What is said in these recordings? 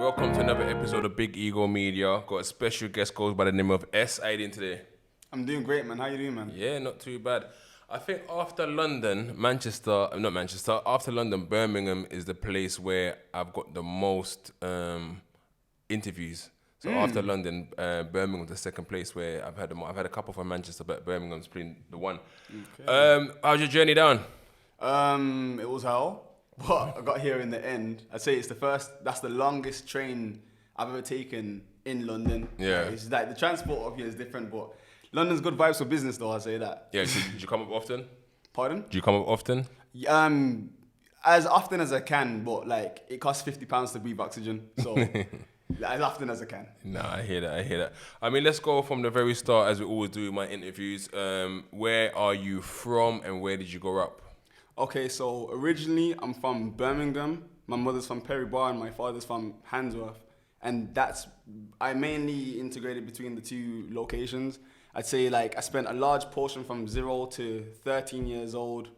Welcome to another episode of Big Ego Media. Got a special guest goes by the name of S. How you doing today? I'm doing great, man. How you doing, man? Yeah, not too bad. I think after London, after London, Birmingham is the place where I've got the most interviews. So after London, Birmingham was the second place where I've had a couple from Manchester, but Birmingham's been the one. Okay. How's your journey down? It was hell, but I got here in the end. I'd say that's the longest train I've ever taken in London. Yeah. It's like the transport up here is different, but London's good vibes for business though, I'll say that. Yeah, so did you come up often? Pardon? Do you come up often? As often as I can, but like it costs £50 to breathe oxygen, so as often as I can. No, I hear that. I mean, let's go from the very start, as we always do in my interviews. Where are you from and where did you grow up? Okay, so originally I'm from Birmingham. My mother's from Perry Bar and my father's from Handsworth. And I mainly integrated between the two locations. I'd say like I spent a large portion from 0 to 13 years old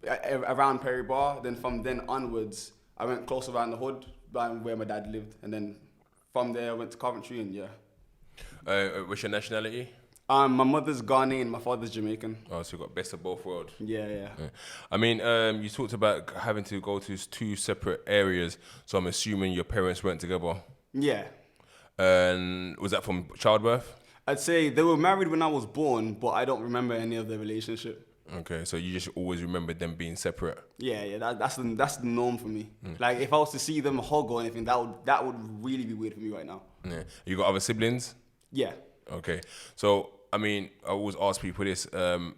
around Perry Bar. Then from then onwards, I went close around the hood where my dad lived. And then from there I went to Coventry and yeah. What's your nationality? My mother's Ghanaian, my father's Jamaican. Oh, so you got best of both worlds. Yeah. I mean, you talked about having to go to two separate areas, so I'm assuming your parents weren't together. Yeah. And was that from childbirth? I'd say they were married when I was born, but I don't remember any of the relationship. Okay, so you just always remember them being separate. Yeah, that's the norm for me. Like if I was to see them hug or anything, that would really be weird for me right now. Yeah. You got other siblings? Yeah. Okay, so I mean, I always ask people this. Do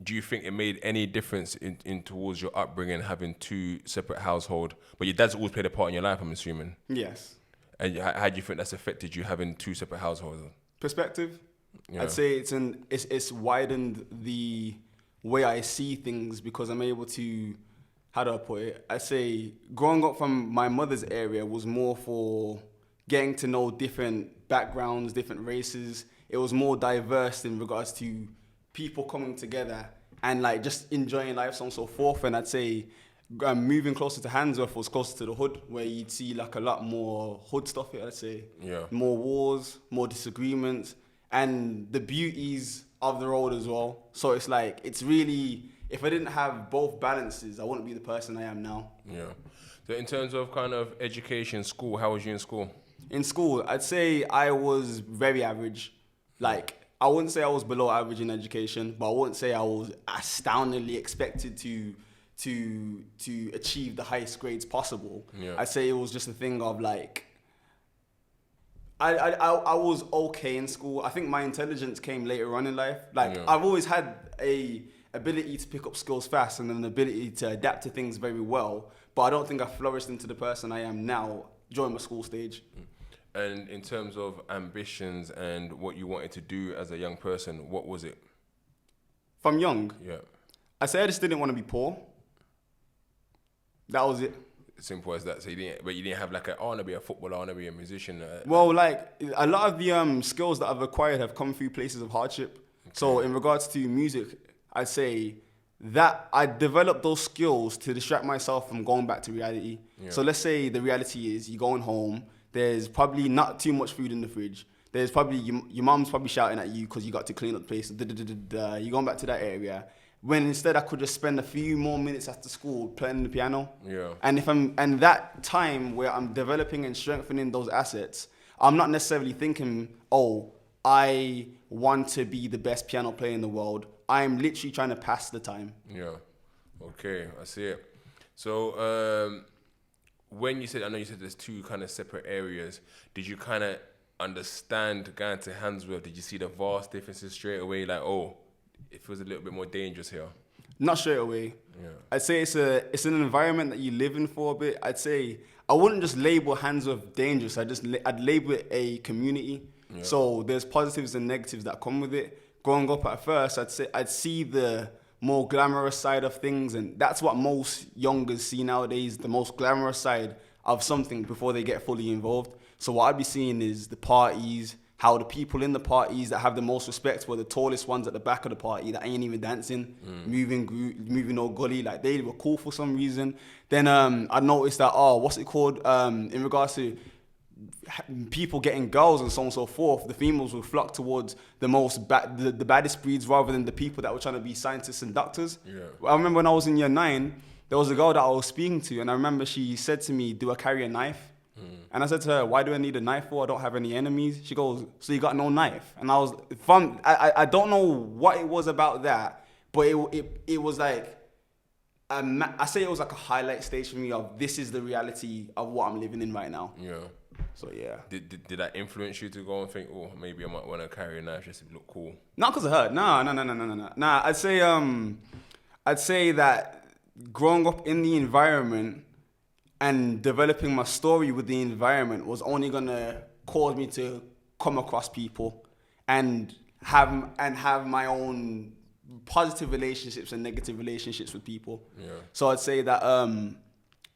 you think it made any difference in towards your upbringing having two separate households? But your dad's always played a part in your life, I'm assuming. Yes. And how do you think that's affected you having two separate households? Perspective. Yeah. I'd say it's widened the way I see things because I'm able to, how do I put it? I'd say growing up from my mother's area was more for getting to know different backgrounds, different races. It was more diverse in regards to people coming together and like just enjoying life, so on and so forth. And I'd say moving closer to Handsworth was closer to the hood, where you'd see like a lot more hood stuff here, I'd say. Yeah. More wars, more disagreements, and the beauties of the road as well. So it's like, it's really, if I didn't have both balances, I wouldn't be the person I am now. Yeah. So in terms of kind of education, school, how was you in school? In school, I'd say I was very average. Like, I wouldn't say I was below average in education, but I wouldn't say I was astoundingly expected to achieve the highest grades possible. Yeah. I'd say it was just a thing of like, I was okay in school. I think my intelligence came later on in life. Like, Yeah. I've always had a ability to pick up skills fast and an ability to adapt to things very well, but I don't think I flourished into the person I am now during my school stage. And in terms of ambitions and what you wanted to do as a young person, what was it? From young, Yeah. I say I just didn't want to be poor. That was it. Simple as that. So you didn't have like I want to be a footballer, I want to be a musician. Well, like a lot of the skills that I've acquired have come through places of hardship. Okay. So in regards to music, I'd say that I developed those skills to distract myself from going back to reality. Yeah. So let's say the reality is you're going home, there's probably not too much food in the fridge. There's probably, your mom's probably shouting at you because you got to clean up the place. You're going back to that area. When instead I could just spend a few more minutes after school playing the piano. Yeah. And that time where I'm developing and strengthening those assets, I'm not necessarily thinking, oh, I want to be the best piano player in the world. I'm literally trying to pass the time. Yeah. Okay, I see it. So when you said, I know you said there's two kind of separate areas, did you kind of understand going to Handsworth? Did you see the vast differences straight away? Like, oh, it feels a little bit more dangerous here. Not straight away. Yeah. I'd say it's an environment that you live in for a bit. I'd say I wouldn't just label Handsworth dangerous. I'd label it a community. Yeah. So there's positives and negatives that come with it. Growing up at first, I'd see the more glamorous side of things, and that's what most youngers see nowadays, the most glamorous side of something before they get fully involved. So what I'd be seeing is the parties, how the people in the parties that have the most respect were the tallest ones at the back of the party that ain't even dancing, moving no gully. Like, they were cool for some reason. Then I noticed that, what's it called? In regards to people getting girls and so on and so forth, the females would flock towards the baddest breeds rather than the people that were trying to be scientists and doctors. Yeah. I remember when I was in year 9, there was a girl that I was speaking to, and I remember she said to me, "Do I carry a knife?" And I said to her, "Why do I need a knife for? I don't have any enemies." She goes, "So you got no knife?" And I was from I don't know what it was about that, but it was like I say it was like a highlight stage for me of this is the reality of what I'm living in right now. Yeah. So yeah. Did that influence you to go and think, oh, maybe I might want to carry a knife just to look cool? Not because of her. No. Nah, I'd say that growing up in the environment and developing my story with the environment was only gonna cause me to come across people and have my own positive relationships and negative relationships with people. Yeah. So I'd say that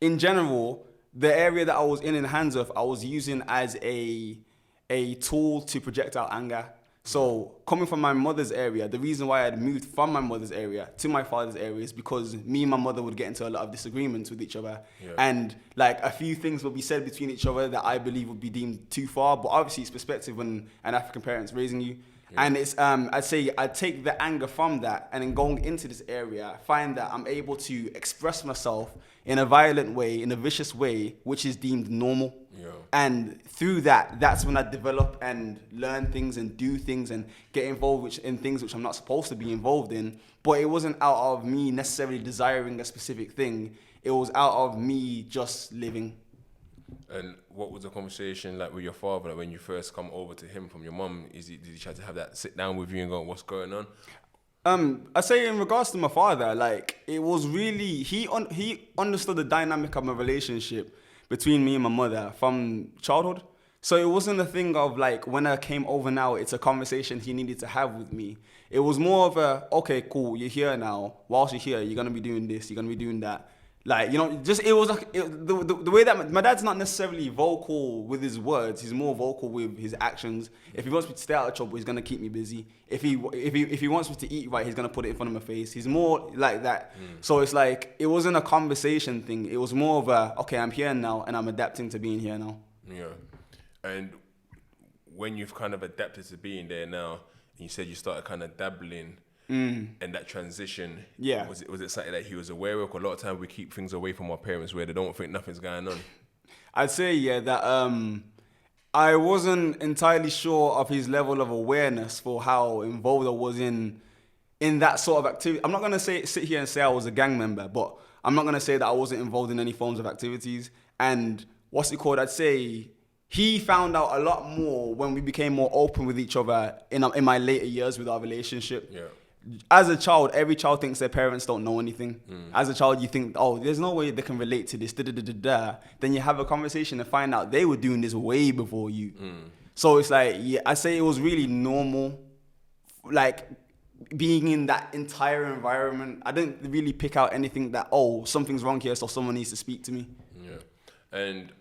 in general, the area that I was in hands of, I was using as a tool to project out anger. So coming from my mother's area, the reason why I had moved from my mother's area to my father's area is because me and my mother would get into a lot of disagreements with each other. Yeah. And like a few things would be said between each other that I believe would be deemed too far. But obviously it's perspective when an African parent's raising you. Yeah. And it's I'd say I'd take the anger from that, and then going into this area, I find that I'm able to express myself in a violent way, in a vicious way, which is deemed normal. Yeah. And through that, that's when I develop and learn things and do things and get involved in things which I'm not supposed to be involved in. But it wasn't out of me necessarily desiring a specific thing. It was out of me just living. And what was the conversation like with your father, like when you first come over to him from your mum? Did he try to have that sit down with you and go, what's going on? I say in regards to my father, like it was really he understood the dynamic of my relationship between me and my mother from childhood. So it wasn't a thing of like when I came over now, it's a conversation he needed to have with me. It was more of a, okay, cool, you're here now. Whilst you're here, you're gonna be doing this, you're gonna be doing that. Like, you know, just it was like the way that my dad's not necessarily vocal with his words. He's more vocal with his actions. If he wants me to stay out of trouble, he's gonna keep me busy. If he wants me to eat right, he's gonna put it in front of my face. He's more like that. So it's like it wasn't a conversation thing. It was more of a, okay, I'm here now and I'm adapting to being here now. Yeah. And when you've kind of adapted to being there now, and you said you started kind of dabbling. And that transition, yeah, was it something that he was aware of? A lot of times we keep things away from our parents where they don't think nothing's going on. I'd say, yeah, that I wasn't entirely sure of his level of awareness for how involved I was in that sort of activity. I'm not gonna sit here and say I was a gang member, but I'm not gonna say that I wasn't involved in any forms of activities. And what's it called? I'd say he found out a lot more when we became more open with each other in my later years with our relationship. Yeah. As a child, every child thinks their parents don't know anything. As a child, you think, oh, there's no way they can relate to this. Then you have a conversation and find out they were doing this way before you. So it's like, yeah, I say it was really normal, like being in that entire environment. I didn't really pick out anything that, oh, something's wrong here, so someone needs to speak to me. Yeah. And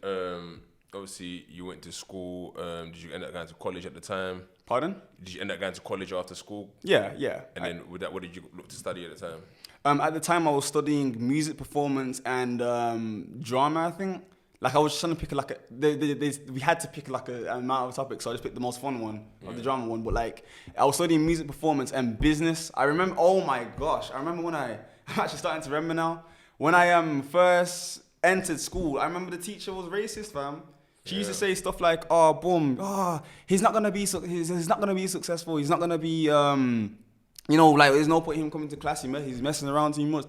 obviously, you went to school. Did you end up going to college at the time? Pardon? Did you end up going to college after school? Yeah. And then what did you look to study at the time? At the time, I was studying music performance and drama, I think. Like, I was just trying to pick we had to pick like an amount of topics, so I just picked the most fun one, of the drama one. But like, I was studying music performance and business. I remember, oh my gosh, I remember when I'm actually starting to remember now. When I first entered school, I remember the teacher was racist, fam. She used to say stuff like, "Oh, boom, he's not gonna be successful. He's not gonna be, you know, like there's no point in him coming to class. He's messing around too much."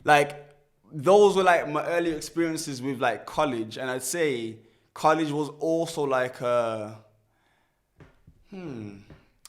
Like those were like my early experiences with like college, and I'd say college was also like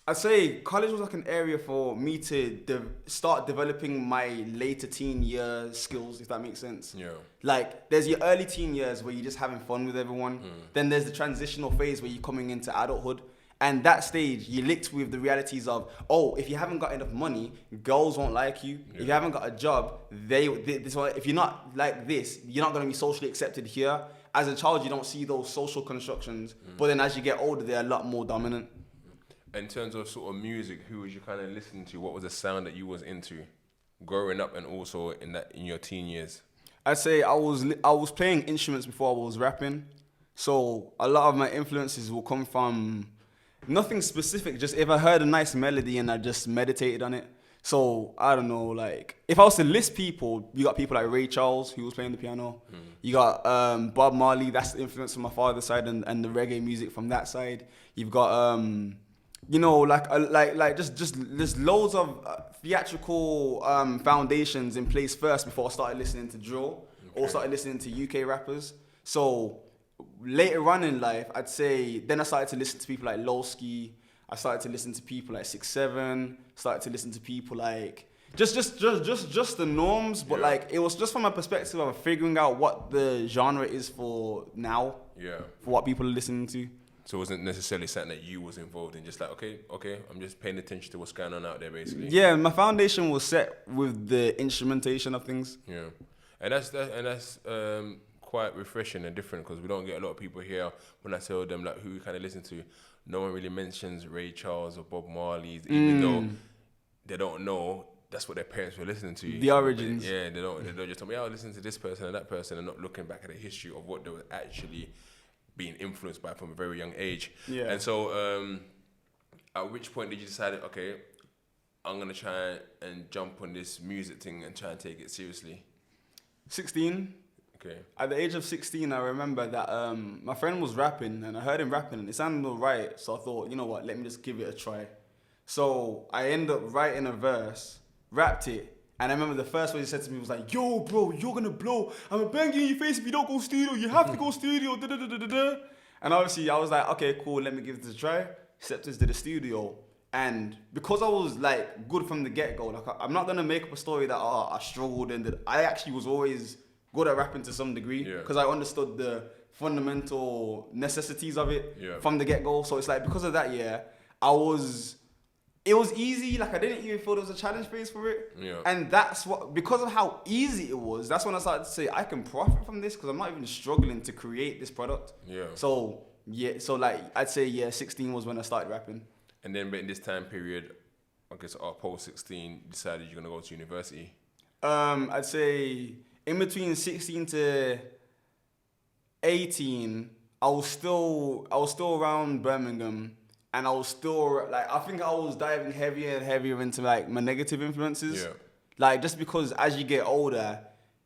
I'd say college was like an area for me to start developing my later teen year skills, if that makes sense. Yeah. Like, there's your early teen years where you're just having fun with everyone. Then there's the transitional phase where you're coming into adulthood. And that stage, you're linked with the realities of, oh, if you haven't got enough money, girls won't like you. Yeah. If you haven't got a job, if you're not like this, you're not going to be socially accepted here. as a child, you don't see those social constructions. But then as you get older, they're a lot more dominant. In terms of sort of music, who was you kind of listening to? What was the sound that you was into growing up and also in your teen years? I'd say I was playing instruments before I was rapping. So a lot of my influences will come from nothing specific. Just if I heard a nice melody and I just meditated on it. So I don't know, like if I was to list people, you got people like Ray Charles who was playing the piano. You got Bob Marley, that's the influence from my father's side and the reggae music from that side. You've got you know, like just there's loads of theatrical foundations in place first before I started listening to drill or started listening to UK rappers. So later on in life, I'd say then I started to listen to people like Lowski. I started to listen to people like 6-7. Started to listen to people like just the norms, but like it was just from a perspective of figuring out what the genre is for now. Yeah. For what people are listening to. So it wasn't necessarily something that you was involved in, just like, okay, I'm just paying attention to what's going on out there, basically. Yeah, my foundation was set with the instrumentation of things. Yeah, and that's quite refreshing and different because we don't get a lot of people here when I tell them like who we kind of listen to. No one really mentions Ray Charles or Bob Marley, even though they don't know that's what their parents were listening to. The origins. Yeah, they don't just tell me, I'll listen to this person and that person and not looking back at the history of what they were actually being influenced by from a very young age. Yeah. And so at which point did you decide, okay, I'm going to try and jump on this music thing and try and take it seriously? 16. Okay. At the age of 16, I remember that my friend was rapping and I heard him rapping and it sounded all right. So I thought, you know what, let me just give it a try. So I ended up writing a verse, rapped it, and I remember the first word he said to me was like, yo, bro, you're going to blow. I'm going to bang you in your face if you don't go studio. You have to go studio. Da, da, da, da, da. And obviously, I was like, okay, cool, let me give this a try. Stepped into the studio. And because I was like good from the get-go, like I'm not going to make up a story that I struggled and that I actually was always good at rapping to some degree because I understood the fundamental necessities of it from the get-go. So it's like, because of that, it was easy. Like I didn't even feel there was a challenge phase for it. Yeah. And that's what, because of how easy it was, that's when I started to say, I can profit from this because I'm not even struggling to create this product. Yeah. So like I'd say 16 was when I started rapping. And then in this time period, I guess post 16, decided you're gonna go to university. I'd say in between 16 to 18, I was still around Birmingham. And I was still, like, I think I was diving heavier and heavier into, like, my negative influences. Yeah. Like, just because as you get older,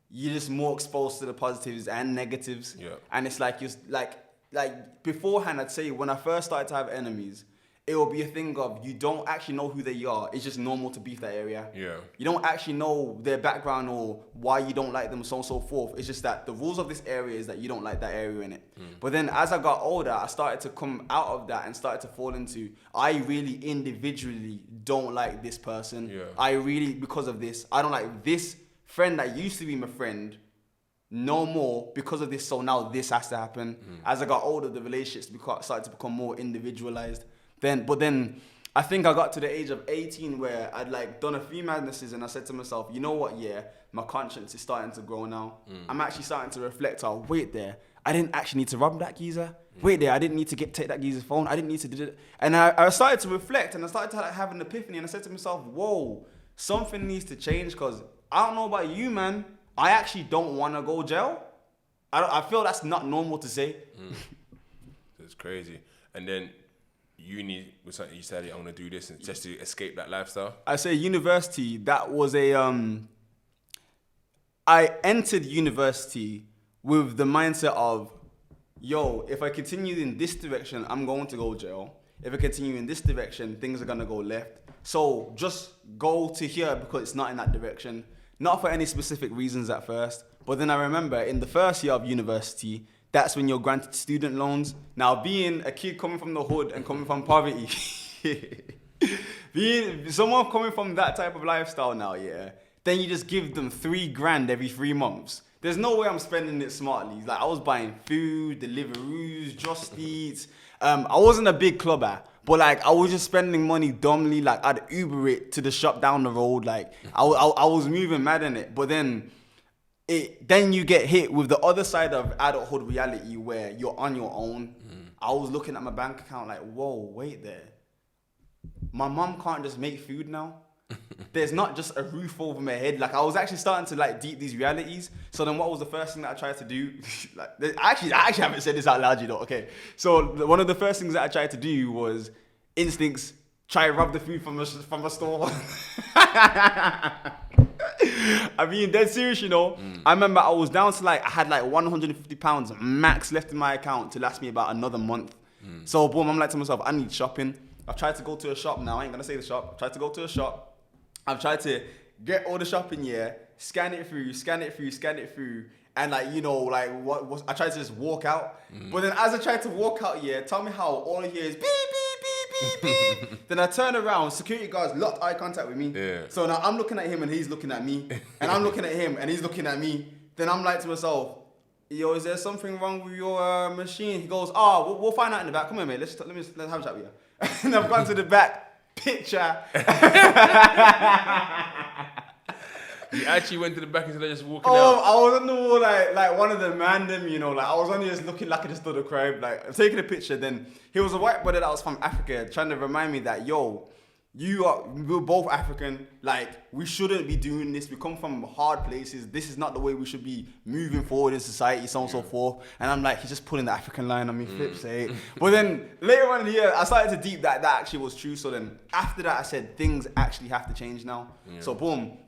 you're just more exposed to the positives and negatives. Yeah. And it's like, like beforehand, I'd say, when I first started to have enemies, it will be a thing of you don't actually know who they are. It's just normal to beef that area. Yeah. You don't actually know their background or why you don't like them, so on and so forth. It's just that the rules of this area is that you don't like that area in it. But then as I got older, I started to come out of that and started to fall into, I really individually don't like this person. Yeah. I really, because of this, I don't like this friend that used to be my friend no more because of this. So now this has to happen. As I got older, the relationships started to become more individualized. But then I think I got to the age of 18 where I'd like done a few madnesses and I said to myself, you know what, my conscience is starting to grow now. I'm actually starting to reflect on, wait there, I didn't actually need to rob that geezer. Wait there, I didn't need to take that geezer's phone. I didn't need to do it. And I started to reflect and I started to have an epiphany and I said to myself, whoa, something needs to change because I don't know about you, man. I actually don't want to go jail. I feel that's not normal to say. It's crazy. And then uni was something you said, I'm gonna do this and just to escape that lifestyle? I say university, that was I entered university with the mindset of, yo, if I continue in this direction, I'm going to go jail. If I continue in this direction, things are gonna go left. So just go to here because it's not in that direction. Not for any specific reasons at first, but then I remember in the first year of university, that's when you're granted student loans. Now, being a kid coming from the hood and coming from poverty, being someone coming from that type of lifestyle now, then you just give them $3,000 every 3 months. There's no way I'm spending it smartly. Like I was buying food, Deliveroos, Just Eats. I wasn't a big clubber, but like I was just spending money dumbly. Like I'd Uber it to the shop down the road. Like I was moving mad in it. But then then you get hit with the other side of adulthood reality where you're on your own. I was looking at my bank account like, whoa, wait there. My mom can't just make food now. There's not just a roof over my head. Like, I was actually starting to like deep these realities. So then what was the first thing that I tried to do? Like, I actually haven't said this out loud, you know. Okay. So one of the first things that I tried to do was instincts, try to rub the food from a store. I'm being dead serious, you know. I remember I was down to like, I had like £150 max left in my account to last me about another month. So boom, I'm like to myself, I need shopping. I've tried to go to a shop now. I ain't gonna say the shop. I've tried to go to a shop. I've tried to get all the shopping, scan it through, and like, you know, like I tried to just walk out. But then as I tried to walk out, tell me how all I hear is beep, beep, beep, beep, beep. Then I turn around, security guards locked eye contact with me. Yeah. So now I'm looking at him and he's looking at me. And I'm looking at him and he's looking at me. Then I'm like to myself, yo, is there something wrong with your machine? He goes, we'll find out in the back. Come here, mate. Let's have a chat with you. And I've gone to the back. Picture. You actually went to the back instead of just walking out? I was on the wall like one of the random, you know, like I was only just looking like I just stood a crowd, like taking a picture. Then he was a white brother that was from Africa, trying to remind me that, yo, we're both African, like we shouldn't be doing this. We come from hard places. This is not the way we should be moving forward in society, so on and so forth. And I'm like, he's just pulling the African line on me, flip sake. But then later on in the year, I started to deep that actually was true. So then after that, I said things actually have to change now. Yeah. So boom,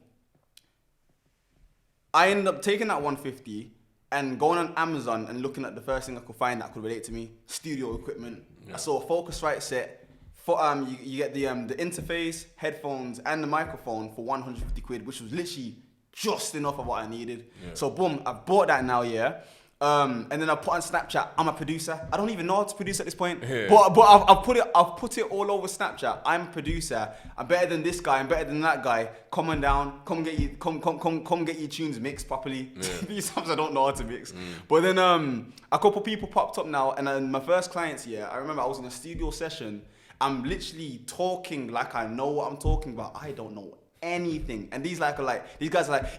I ended up taking that 150 and going on Amazon and looking at the first thing I could find that could relate to me, studio equipment. Yeah. I saw a Focusrite set. You get the interface, headphones, and the microphone for 150 quid, which was literally just enough of what I needed. Yeah. So boom, I bought that now, and then I put on Snapchat. I'm a producer. I don't even know how to produce at this point, but I've put it all over Snapchat. I'm a producer. I'm better than this guy. I'm better than that guy. Come on down. Come get your tunes mixed properly. Yeah. These times I don't know how to mix. But then a couple people popped up now, and then my first clients. I remember I was in a studio session. I'm literally talking like I know what I'm talking about. I don't know anything. And these guys are like,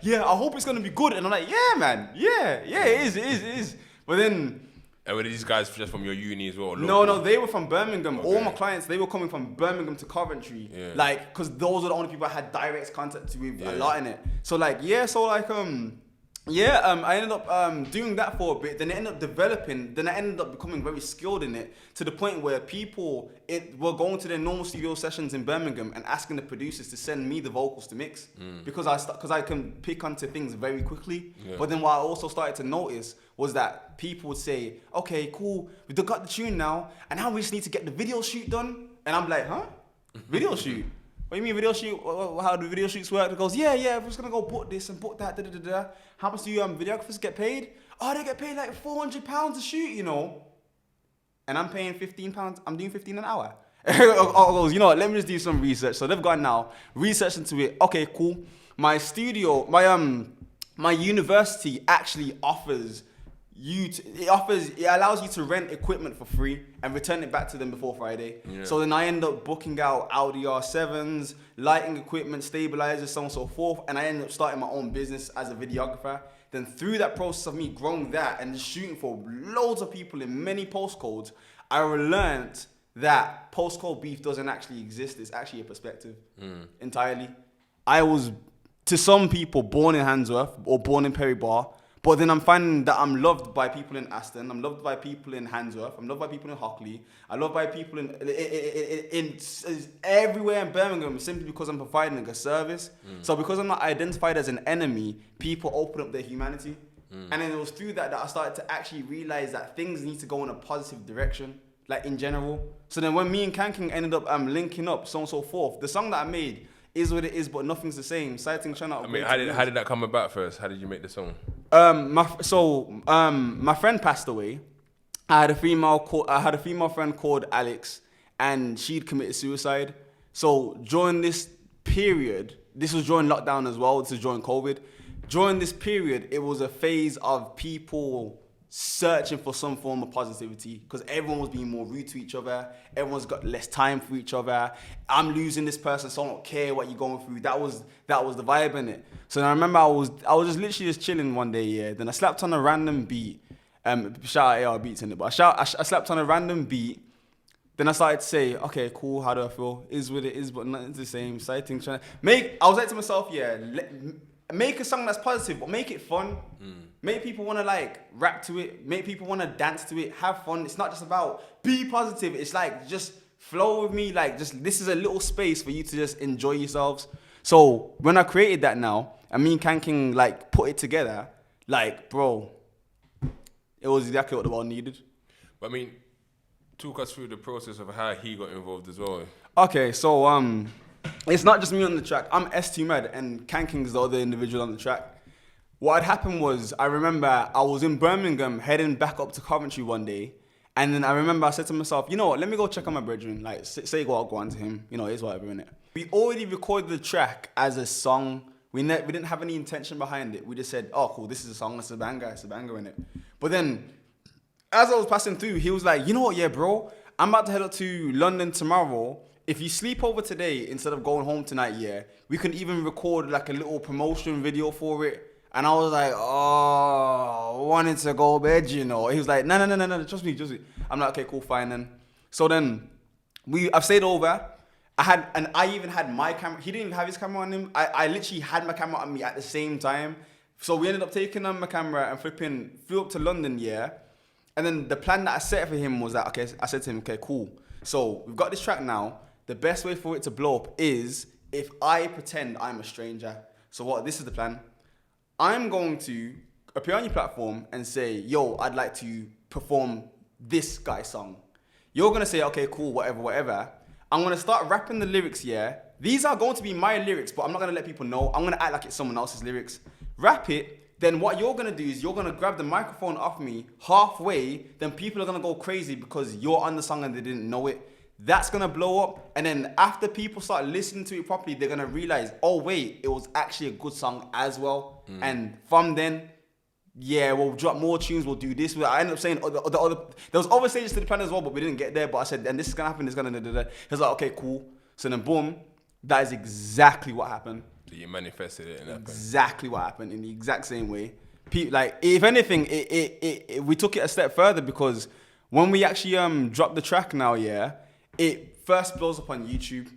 yeah, I hope it's gonna be good. And I'm like, yeah, man, yeah, it is. But then, and were these guys just from your uni as well? No, they were from Birmingham. Okay. All my clients, they were coming from Birmingham to Coventry. Yeah. Like, cause those are the only people I had direct contact with a lot in it. So like, I ended up doing that for a bit. Then I ended up developing. Then I ended up becoming very skilled in it to the point where people were going to their normal studio sessions in Birmingham and asking the producers to send me the vocals to mix because I can pick onto things very quickly. Yeah. But then what I also started to notice was that people would say, "Okay, cool, we've got the tune now, and now we just need to get the video shoot done." And I'm like, "Huh? Video shoot? What do you mean video shoot? How do video shoots work?" It goes, yeah, we're just gonna go book this and book that, How much do videographers get paid? Oh, they get paid like £400 a shoot, you know. And I'm paying £15. I'm doing 15 an hour. I goes, you know what? Let me just do some research. So they've gone now, research into it. Okay, cool. My studio, my university actually offers. It allows you to rent equipment for free and return it back to them before Friday. Yeah. So then I end up booking out Audi R7s, lighting equipment, stabilizers, so on and so forth. And I end up starting my own business as a videographer. Then through that process of me growing that and shooting for loads of people in many postcodes, I learned that postcode beef doesn't actually exist. It's actually a perspective entirely. I was, to some people, born in Handsworth or born in Perry Bar. But then I'm finding that I'm loved by people in Aston. I'm loved by people in Handsworth. I'm loved by people in Hockley. I love by people in everywhere in Birmingham simply because I'm providing a service. So because I'm not identified as an enemy, people open up their humanity. And then it was through that I started to actually realize that things need to go in a positive direction, like in general. So then when me and CanKing ended up linking up, so on and so forth, the song that I made is what it is, but nothing's the same. Citing trying to. I mean, how did that come about first? How did you make the song? My friend passed away. I had a female friend called Alex, and she'd committed suicide. So during this period, this was during lockdown as well. This is during COVID. During this period, it was a phase of people searching for some form of positivity because everyone was being more rude to each other. Everyone's got less time for each other. I'm losing this person, so I don't care what you're going through. That was the vibe in it. So then I remember I was just literally just chilling one day, yeah. Then I slapped on a random beat. Shout out AR Beats in it, but I slapped on a random beat. Then I started to say, okay, cool, how do I feel? Is what it is, but nothing's the same. Side things trying to I was like to myself, yeah, make a song that's positive, but make it fun. Make people want to like rap to it. Make people want to dance to it. Have fun. It's not just about be positive. It's like just flow with me. Like just this is a little space for you to just enjoy yourselves. So when I created that now, and me and CanKing like put it together, like bro, it was exactly what the world needed. But I mean, talk us through the process of how he got involved as well. Okay, so it's not just me on the track. I'm Ess2Mad and CanKing is the other individual on the track. What had happened was, I remember I was in Birmingham heading back up to Coventry one day, and then I remember I said to myself, you know what, let me go check on my brethren, like say go on to him, you know, it's whatever, innit? We already recorded the track as a song. We didn't have any intention behind it. We just said, oh cool, this is a song, it's a banger innit? But then, as I was passing through, he was like, you know what, yeah bro, I'm about to head up to London tomorrow. If you sleep over today instead of going home tonight, yeah, we can even record like a little promotion video for it. And I was like, oh, wanted to go bed, you know. He was like, no, trust me. I'm like, okay, cool, fine then. So then, I've stayed over. I even had my camera. He didn't even have his camera on him. I literally had my camera on me at the same time. So we ended up taking on my camera and flew up to London, yeah. And then the plan that I set for him was that, okay, I said to him, okay, cool. So we've got this track now. The best way for it to blow up is if I pretend I'm a stranger. So this is the plan. I'm going to appear on your platform and say, yo, I'd like to perform this guy's song. You're going to say, okay, cool, whatever. I'm going to start rapping the lyrics, yeah? These are going to be my lyrics, but I'm not going to let people know. I'm going to act like it's someone else's lyrics. Rap it. Then what you're going to do is you're going to grab the microphone off me halfway. Then people are going to go crazy because you're on the song and they didn't know it. That's going to blow up. And then after people start listening to it properly, they're going to realize, oh, wait, it was actually a good song as well. And from then, yeah, we'll drop more tunes, we'll do this. I ended up saying, there was other stages to the plan as well, but we didn't get there. But I said, and this is going to happen, this is going to da. He was like, okay, cool. So then boom, that is exactly what happened. So you manifested it and it happened. Exactly what happened in the exact same way. Like, if anything, we took it a step further because when we actually dropped the track now, yeah, it first blows up on YouTube.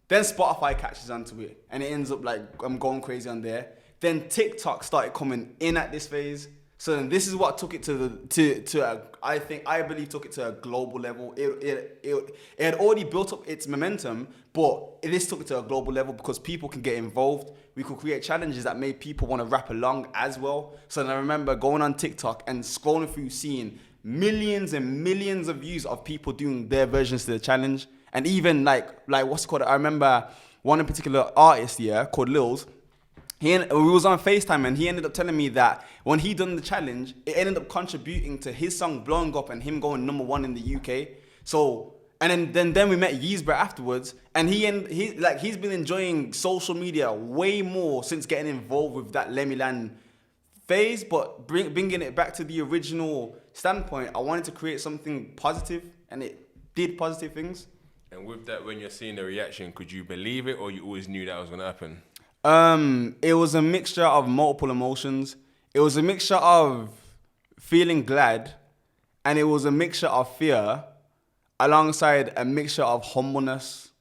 Then Spotify catches onto it and it ends up like I'm going crazy on there. Then TikTok started coming in at this phase. So then this is what took it I believe took it to a global level. It had already built up its momentum, but this took it to a global level because people can get involved. We could create challenges that made people want to rap along as well. So then I remember going on TikTok and scrolling through, seeing millions and millions of views of people doing their versions to the challenge. And even like what's it called? I remember one in particular artist, yeah, called Lils. We was on FaceTime and he ended up telling me that when he done the challenge, it ended up contributing to his song blowing up and him going #1 in the UK. So, and then we met Yeabsra afterwards, and he's been enjoying social media way more since getting involved with that Let Me Land phase. But bringing it back to the original standpoint, I wanted to create something positive, and it did positive things. And with that, when you're seeing the reaction, could you believe it, or you always knew that was gonna happen? It was a mixture of multiple emotions. It was a mixture of feeling glad, and it was a mixture of fear, alongside a mixture of humbleness.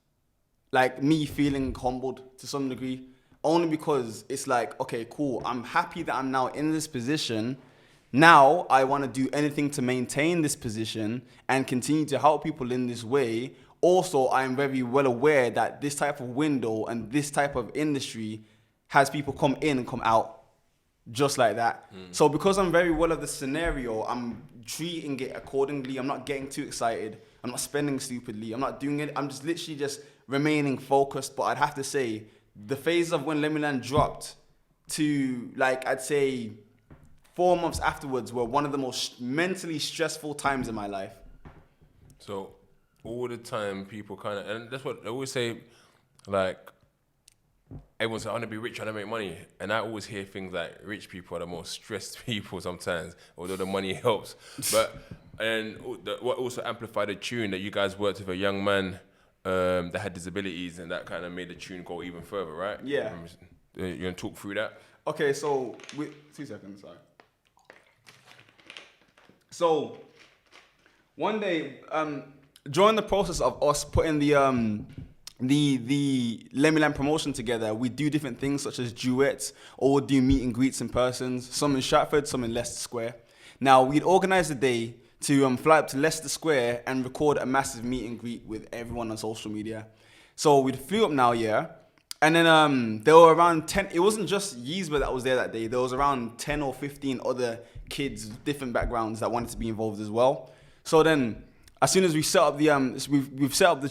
Like me feeling humbled to some degree, only because it's like, okay, cool. I'm happy that I'm now in this position. Now I want to do anything to maintain this position and continue to help people in this way. Also, I'm very well aware that this type of window and this type of industry has people come in and come out just like that. So because I'm very well of the scenario, I'm treating it accordingly. I'm not getting too excited. I'm not spending stupidly. I'm not doing it. I'm just literally just remaining focused. But I'd have to say, the phase of when Let Me Land dropped to, like, I'd say 4 months afterwards were one of the most mentally stressful times in my life. So all the time people kind of, and that's what I always say, like, everyone says, I want to be rich, I want to make money. And I always hear things like rich people are the most stressed people sometimes, although the money helps. But, and what also amplified the tune that you guys worked with a young man that had disabilities, and that kind of made the tune go even further, right? Yeah. You gonna talk through that? Okay, so 2 seconds, sorry. So one day, during the process of us putting the Let Me Land promotion together, we do different things such as duets, or we'll do meet and greets in persons, some in Stratford, some in Leicester Square. Now, we'd organise a day to fly up to Leicester Square and record a massive meet and greet with everyone on social media. So we flew up now, yeah. And then there were around 10, it wasn't just Yeabsra that was there that day. There was around 10 or 15 other kids, different backgrounds that wanted to be involved as well. So then, as soon as we set up the, we've set up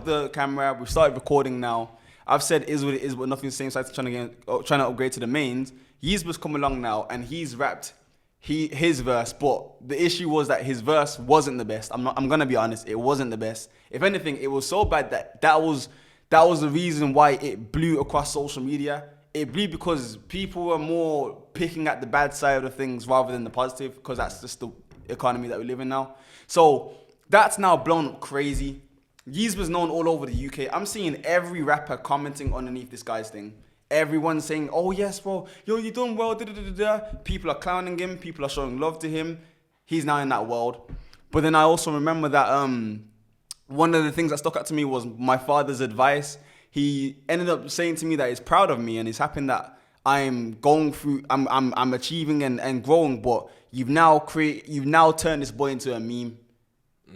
the camera, we've started recording now. I've said is what it is, but nothing's the same side, trying to upgrade to the mains. Yeabsra's come along now and he's rapped his verse, but the issue was that his verse wasn't the best. I'm gonna be honest, it wasn't the best. If anything, it was so bad that was the reason why it blew across social media. It blew because people were more picking at the bad side of things rather than the positive, because that's just the economy that we live in now. So that's now blown up crazy. Yeabsra's known all over the UK. I'm seeing every rapper commenting underneath this guy's thing. Everyone's saying, oh yes, bro, yo, you done well, da da da da. People are clowning him, people are showing love to him. He's now in that world. But then I also remember that one of the things that stuck out to me was my father's advice. He ended up saying to me that he's proud of me and he's happy that I'm going through, I'm achieving and growing, but you've now turned this boy into a meme.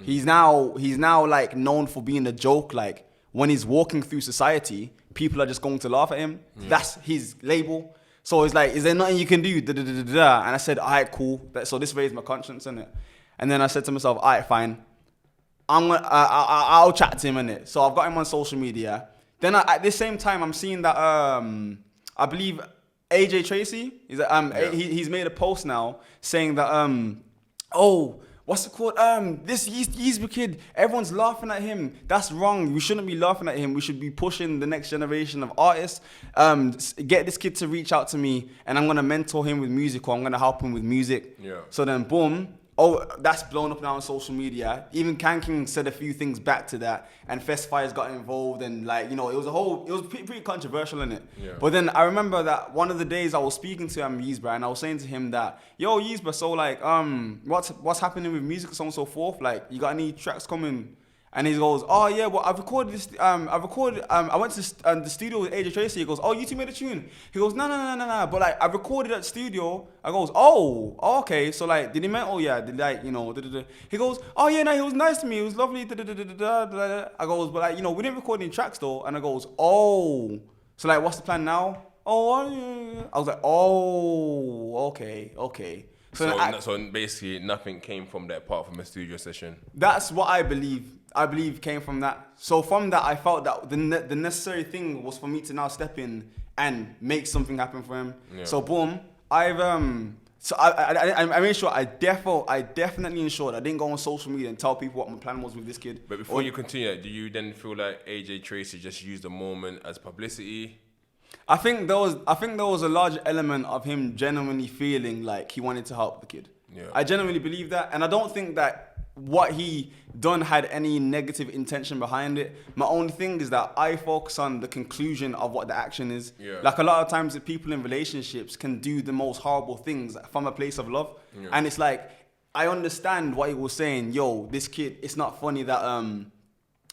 He's now like known for being a joke. Like when he's walking through society, people are just going to laugh at him. That's his label. So it's like, is there nothing you can do? Da, da, da, da, da. And I said, all right, cool. So this raised my conscience, innit? And then I said to myself, all right, fine. I'll chat to him, innit? So I've got him on social media. Then at the same time, I'm seeing that I believe AJ Tracy he's made a post now saying that what's it called? This Yeabsra kid, everyone's laughing at him. That's wrong. We shouldn't be laughing at him. We should be pushing the next generation of artists. Get this kid to reach out to me, and I'm gonna mentor him with music, or I'm gonna help him with music. Yeah. So then, boom. Oh, that's blown up now on social media. Even CanKing said a few things back to that, and Festfire's got involved, and like, you know, it was pretty controversial in it. Yeah. But then I remember that one of the days I was speaking to Yeabsra, and I was saying to him that, yo, Yeabsra, so like, what's happening with music, so on and so forth? Like, you got any tracks coming? And he goes, oh yeah, well I've recorded this. I went to the studio with AJ Tracy. He goes, oh, you two made a tune. He goes, no. But like I recorded at the studio. I goes, oh, okay. So like, did he mean? Oh yeah, did like, you know? He goes, oh yeah, no, he was nice to me. He was lovely. I goes, but like, you know, we didn't record any tracks though. And I goes, oh, so like, what's the plan now? Oh, yeah. I was like, oh, okay. So basically, nothing came from that apart from a studio session. That's what I believe. I believe came from that. So from that, I felt that the necessary thing was for me to now step in and make something happen for him. Yeah. So boom, I made sure I definitely ensured I didn't go on social media and tell people what my plan was with this kid. But before you continue, do you then feel like AJ Tracy just used the moment as publicity? I think there was a large element of him genuinely feeling like he wanted to help the kid. Yeah. I genuinely believe that, and I don't think that what he done had any negative intention behind it. My only thing is that I focus on the conclusion of what the action is. Yeah. Like a lot of times the people in relationships can do the most horrible things from a place of love. Yeah. And it's like, I understand what he was saying. Yo, this kid, it's not funny that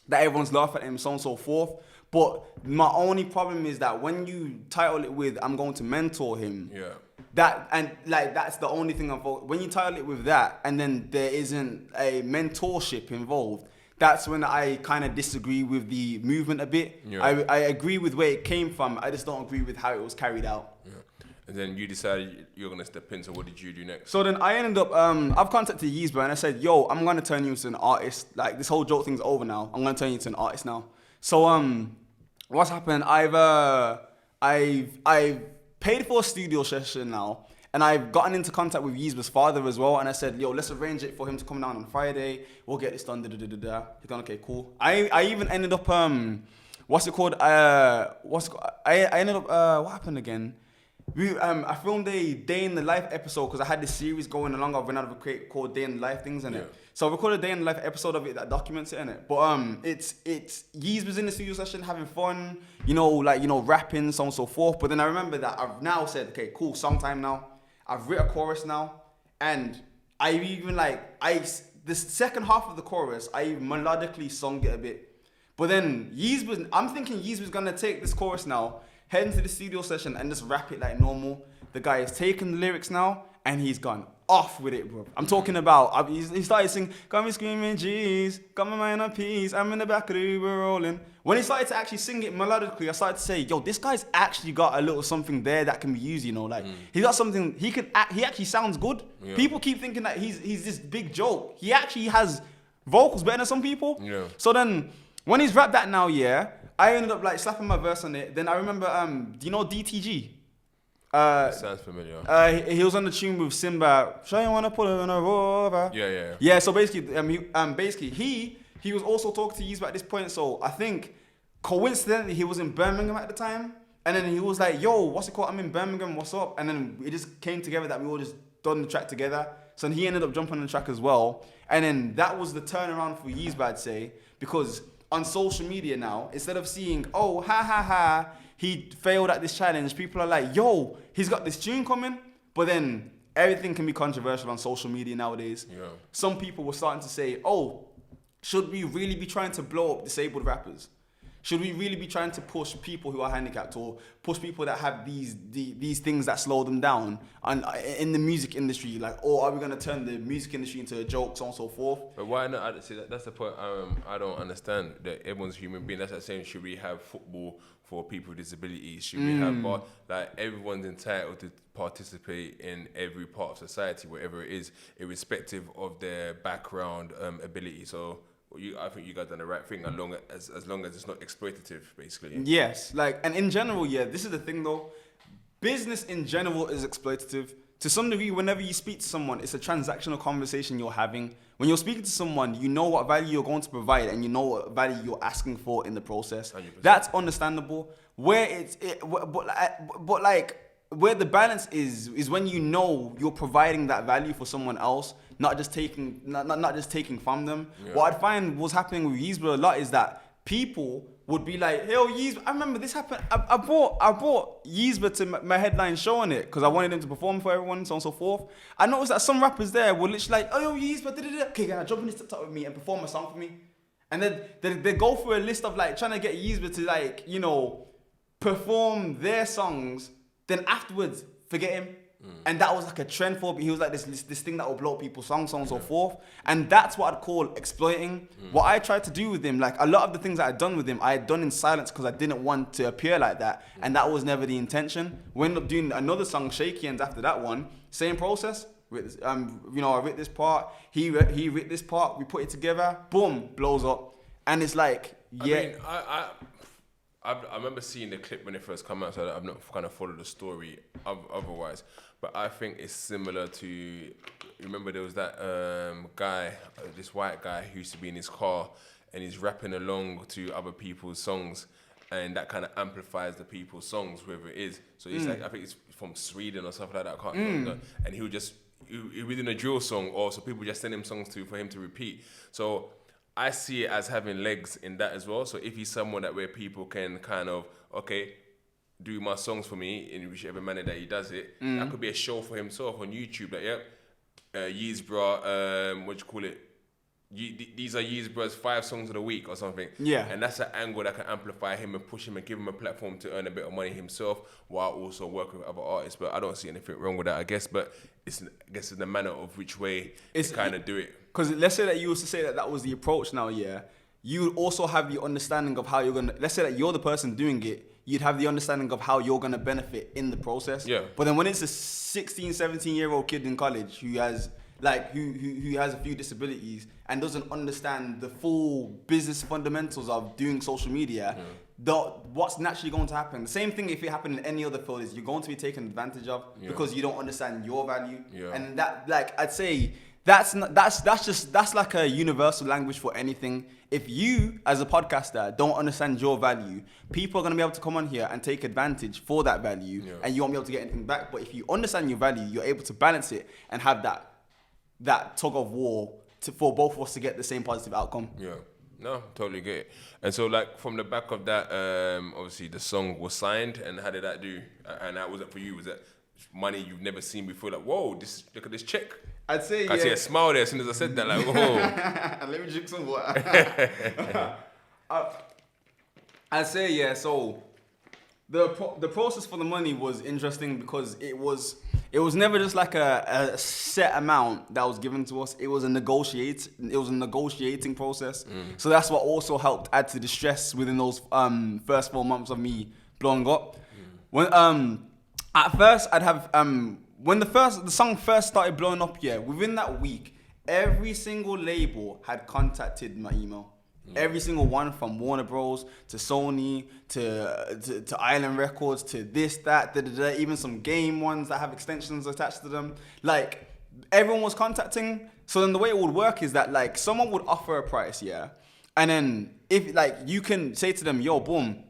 that everyone's laughing at him, so on and so forth. But my only problem is that when you title it with, I'm going to mentor him. Yeah. That's the only thing when you title it with that, and then there isn't a mentorship involved, that's when I kind of disagree with the movement a bit. Yeah. I agree with where it came from. I just don't agree with how it was carried out. Yeah. And then you decided you're going to step in. So what did you do next? So then I ended up, I've contacted Yeabsra and I said, yo, I'm going to turn you into an artist. Like, this whole joke thing's over now. I'm going to turn you into an artist now. So what's happened? I've paid for a studio session now, and I've gotten into contact with Yeabsra's father as well, and I said, yo, let's arrange it for him to come down on Friday. We'll get this done. He's gone, okay, cool. I even ended up, what's it called? I ended up, what happened again? I filmed a day in the life episode because I had this series going along. I've been out of a crate called Day in the Life things in it. So I recorded a day in the life episode of it that documents it in it. But it's Yeez was in the studio session having fun, rapping, so on and so forth. But then I remember that I've now said, okay, cool, song time now. I've written a chorus now, and I even the second half of the chorus, I even melodically sung it a bit. But then I'm thinking Yeez was gonna take this chorus now, head into the studio session and just rap it like normal. The guy has taken the lyrics now and he's gone off with it, bro. I'm talking about, he started singing, got me screaming, jeez, got my mind on peace, I'm in the back of the Uber rolling. When he started to actually sing it melodically, I started to say, yo, this guy's actually got a little something there that can be used, He's got something, he actually sounds good. Yeah. People keep thinking that he's this big joke. He actually has vocals better than some people. Yeah. So then, when he's rapped that now, I ended up slapping my verse on it. Then I remember, do you know DTG? Sounds familiar. He was on the tune with Simba. Sure you wanna put it in a rover? Yeah. Yeah. So basically, he was also talking to Yeabsra at this point. So I think coincidentally he was in Birmingham at the time, and then he was like, "Yo, what's it called? I'm in Birmingham. What's up?" And then it just came together that we all just done the track together. So then he ended up jumping on the track as well, and then that was the turnaround for Yeabsra, I'd say, because on social media now, instead of seeing, oh, ha, he failed at this challenge, people are like, yo, he's got this tune coming. But then everything can be controversial on social media nowadays. Yeah. Some people were starting to say, oh, should we really be trying to blow up disabled rappers? Should we really be trying to push people who are handicapped or push people that have these things that slow them down in the music industry? Or are we going to turn the music industry into a joke, so on and so forth? But why not? See, that's the point I don't understand. That everyone's a human being. That's like saying, should we have football for people with disabilities? Should we have, everyone's entitled to participate in every part of society, wherever it is, irrespective of their background, ability. So, I think you guys done the right thing as long as it's not exploitative, basically. Yes, and in general, this is the thing though. Business in general is exploitative. To some degree, whenever you speak to someone, it's a transactional conversation you're having. When you're speaking to someone, you know what value you're going to provide and you know what value you're asking for in the process. 100%. That's understandable. Where where the balance is when you know you're providing that value for someone else, not just taking from them. Yeah. What I'd find was happening with Yeabsra a lot is that people would be like, yo, Yeabsra, I remember this happened. I brought Yeabsra to my headline show on it because I wanted him to perform for everyone, so on and so forth. I noticed that some rappers there were literally like, oh, yo, Yeabsra, okay, can I jump in this TikTok with me and perform a song for me? And then they go through a list of trying to get Yeabsra to perform their songs. Then afterwards, forget him. And that was a trend for him. He was like this thing that will blow up people's songs, so on and so forth. And that's what I'd call exploiting. What I tried to do with him, a lot of the things that I'd done with him, I had done in silence because I didn't want to appear like that. And that was never the intention. We ended up doing another song, Shaky Ends, after that one. Same process. I writ this part. He writ this part. We put it together. Boom, blows up. And it's I remember seeing the clip when it first came out, so I've not kind of followed the story otherwise. But I think it's similar to, remember there was that guy, this white guy who used to be in his car and he's rapping along to other people's songs, and that kind of amplifies the people's songs, whoever it is. So it's I think it's from Sweden or something like that, I can't remember. And he was in a drill song, or so people just send him songs for him to repeat. So I see it as having legs in that as well. So if he's someone where people can kind of, do my songs for me in whichever manner that he does it, that could be a show for himself on YouTube. Yeabsra, these are Yeabsra's 5 songs of the week or something. Yeah. And that's an angle that can amplify him and push him and give him a platform to earn a bit of money himself while also working with other artists. But I don't see anything wrong with that, I guess. But it's in the manner of which way it's kind of do it. Because let's say that you used to say that was the approach now, you also have the understanding of how you're going to, let's say that you're the person doing it, you'd have the understanding of how you're going to benefit in the process. Yeah. But then when it's a 16, 17-year-old kid in college who has who has a few disabilities and doesn't understand the full business fundamentals of doing social media, what's naturally going to happen? The same thing if it happened in any other field is you're going to be taken advantage of because you don't understand your value. Yeah. And that, I'd say That's like a universal language for anything. If you, as a podcaster, don't understand your value, people are gonna be able to come on here and take advantage for that value, and you won't be able to get anything back. But if you understand your value, you're able to balance it and have that tug of war for both of us to get the same positive outcome. Yeah. No, totally get it. And so, like, from the back of that, obviously the song was signed, and how did that do? And that wasn't for you. Was that money you've never seen before? Like, whoa, look at this check. I'd say I see a smile there as soon as I said that. Like, whoa. Let me drink some water. I'd say yeah. So the process for the money was interesting because it was never just like a set amount that was given to us. It was a negotiating process. So that's what also helped add to the stress within those first 4 months of me blowing up. When at first I'd have when the song first started blowing up, within that week, every single label had contacted my email. Every single one, from Warner Bros. To Sony to Island Records to this, that, even some game ones that have extensions attached to them. Like, everyone was contacting. So then the way it would work is that, like, someone would offer a price, and then if, like, you can say to them, yo, boom,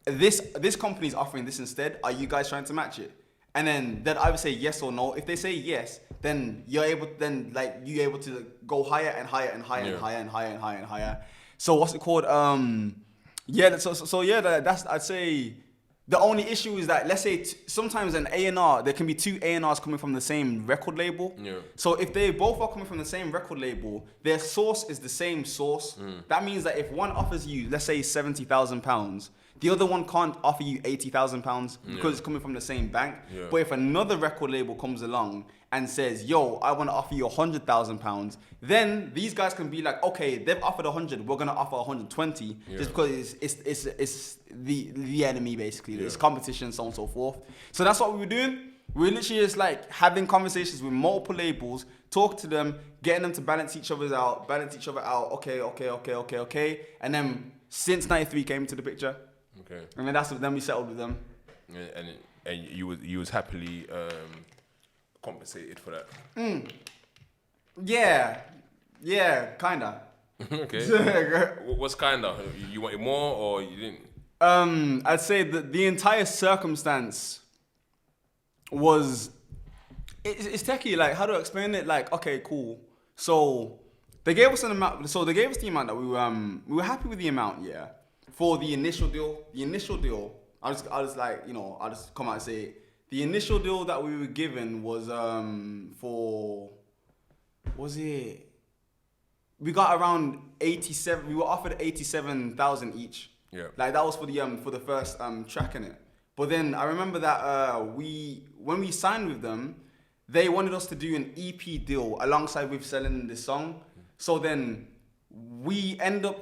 this company's offering this instead. Are you guys trying to match it? And then they'd either say yes or no. If they say yes, then you're able to go higher and higher and higher and higher and higher and higher and higher. So what's it called? That's, I'd say the only issue is that, let's say sometimes an A&R, there can be two A&Rs coming from the same record label. So if they both are coming from the same record label, their source is the same source. That means that if one offers you, let's say, £70,000, the other one can't offer you £80,000 because it's coming from the same bank. But if another record label comes along and says, yo, I want to offer you £100,000, then these guys can be like, okay, they've offered 100, we're going to offer 120, just because it's the enemy, basically. It's competition, so on and so forth. So that's what we were doing. We were literally just like having conversations with multiple labels, talk to them, getting them to balance each other out. Okay. And then since 93 came into the picture. Okay. And then we settled with them. And you was happily compensated for that. Yeah, kinda. Okay. What's kinda? You wanted more or you didn't? I'd say that the entire circumstance was it's techie. Like, how do I explain it? Like, okay, cool. So they gave us an amount. So they gave us the amount that we were happy with the amount. For the initial deal, I'll just come out and say it. The initial deal that we were given was we got around 87. We were offered 87,000 each. Like, that was for the first track in it. But then I remember that when we signed with them, they wanted us to do an EP deal alongside with selling this song. So then we end up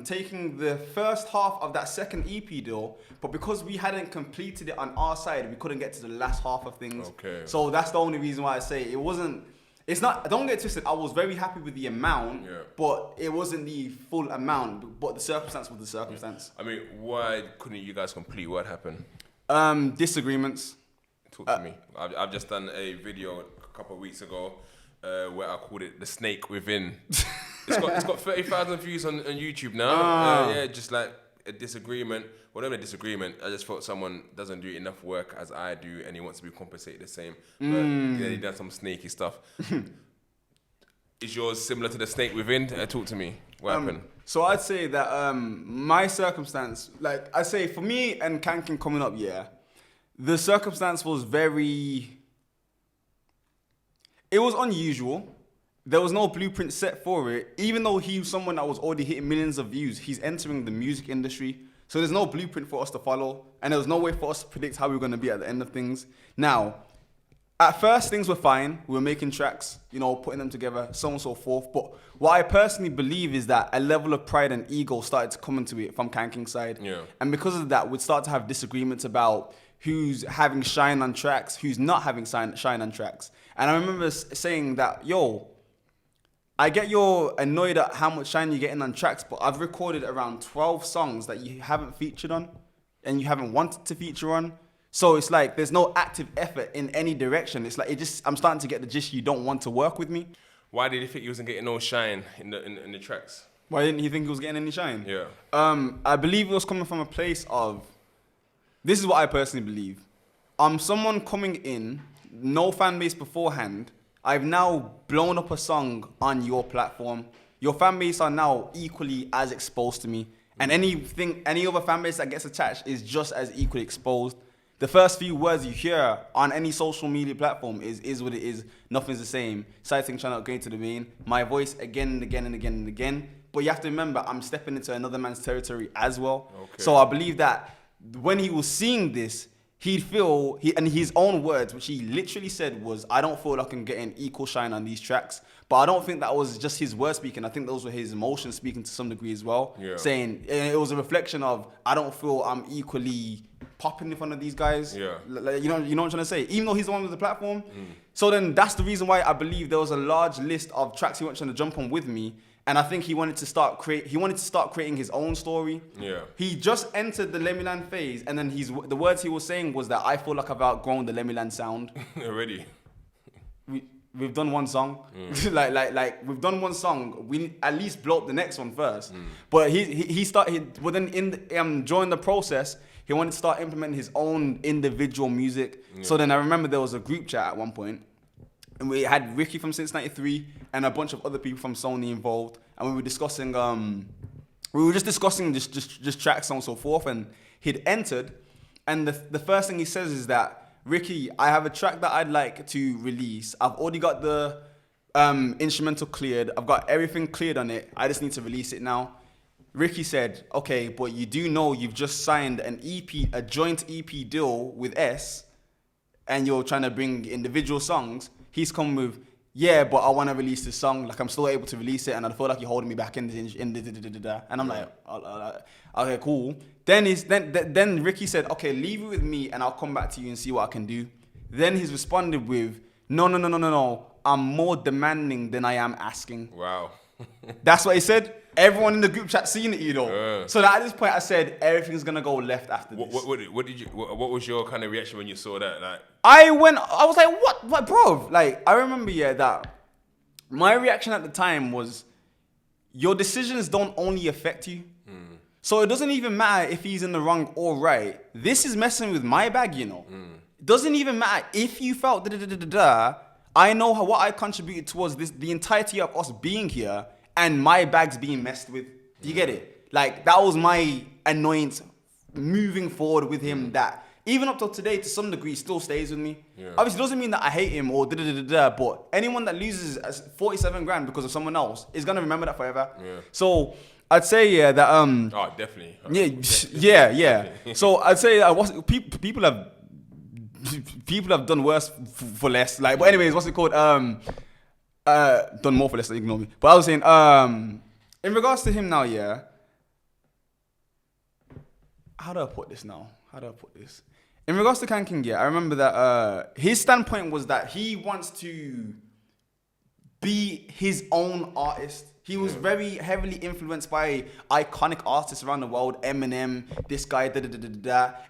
taking the first half of that second EP deal, but because we hadn't completed it on our side, we couldn't get to the last half of things. Okay. So that's the only reason why I say it wasn't. It's not. Don't get twisted. I was very happy with the amount, but it wasn't the full amount. But the circumstance was the circumstance. I mean, why couldn't you guys complete? What happened? Disagreements. Talk to me. I've just done a video a couple of weeks ago where I called it "The Snake Within." It's got 30,000 views on YouTube now. Just like a disagreement. Whatever disagreement, I just thought someone doesn't do enough work as I do, and he wants to be compensated the same. But he done some snaky stuff. Is yours similar to the snake within? Talk to me. What happened? So I'd say that my circumstance, like I say, for me and CanKing coming up, the circumstance was it was unusual. There was no blueprint set for it. Even though he was someone that was already hitting millions of views, he's entering the music industry. So there's no blueprint for us to follow. And there was no way for us to predict how we were going to be at the end of things. Now, at first, things were fine. We were making tracks, putting them together, so on and so forth. But what I personally believe is that a level of pride and ego started to come into it from CanKing's side. And because of that, we'd start to have disagreements about who's having shine on tracks, who's not having shine on tracks. And I remember saying that, I get you're annoyed at how much shine you're getting on tracks, but I've recorded around 12 songs that you haven't featured on and you haven't wanted to feature on. So it's like there's no active effort in any direction. It's like I'm starting to get the gist you don't want to work with me. Why did he think he wasn't getting no shine in the tracks? Why didn't he think he was getting any shine? Yeah. I believe it was coming from a place of, this is what I personally believe. I'm someone coming in, no fan base beforehand. I've now blown up a song on your platform. Your fan base are now equally as exposed to me. And any other fan base that gets attached is just as equally exposed. The first few words you hear on any social media platform is what it is. Nothing's the same. Side thing trying not going to the main. My voice again and again and again and again. But you have to remember, I'm stepping into another man's territory as well. Okay. So I believe that when he was seeing this, he'd feel, and his own words, which he literally said was, I don't feel like I'm getting equal shine on these tracks. But I don't think that was just his words speaking. I think those were his emotions speaking to some degree as well. Yeah. Saying, it was a reflection of, I don't feel I'm equally popping in front of these guys. Yeah. Like, you know what I'm trying to say? Even though he's the one with the platform. So then that's the reason why I believe there was a large list of tracks he was trying to jump on with me. And I think he wanted to start creating his own story. Yeah. He just entered the Let Me Land phase, and then the words he was saying was that I feel like I've outgrown the Let Me Land sound. Already. We've done one song. like we've done one song. We at least blow up the next one first. But he started. Well, then during the process, he wanted to start implementing his own individual music. Yeah. So then I remember there was a group chat at one point. And we had Ricky from Since 93 and a bunch of other people from Sony involved. And we were discussing, just tracks and so forth. And he'd entered. And the first thing he says is that, Ricky, I have a track that I'd like to release. I've already got the instrumental cleared. I've got everything cleared on it. I just need to release it now. Ricky said, okay, but you do know you've just signed an EP, a joint EP deal with S, and you're trying to bring individual songs. He's come with, yeah, but I want to release this song. Like, I'm still able to release it, and I feel like you're holding me back in the and I'm like, okay, cool. Then Ricky said, okay, leave it with me, and I'll come back to you and see what I can do. Then he's responded with, no. I'm more demanding than I am asking. Wow. That's what he said. Everyone in the group chat seen it, you know. So that at this point, I said everything's gonna go left after this. What was your kind of reaction when you saw that? Like, I was like, what, bro? Like, I remember, that my reaction at the time was, your decisions don't only affect you. So it doesn't even matter if he's in the wrong or right. This is messing with my bag, you know. It doesn't even matter if you felt I know what I contributed towards the entirety of us being here. And my bag's being messed with. Do you get it? Like, that was my annoyance moving forward with him, that even up till today, to some degree, still stays with me. Yeah. Obviously, it doesn't mean that I hate him or but anyone that loses 47 grand because of someone else is going to remember that forever. Yeah. So I'd say, that... Oh, definitely. Yeah. So I'd say people have done worse for less. Like, but anyways, what's it called? Done more for less, ignore me. But I was saying, in regards to him now, how do I put this now? In regards to CanKing, I remember that his standpoint was that he wants to be his own artist. He was very heavily influenced by iconic artists around the world, Eminem, this guy,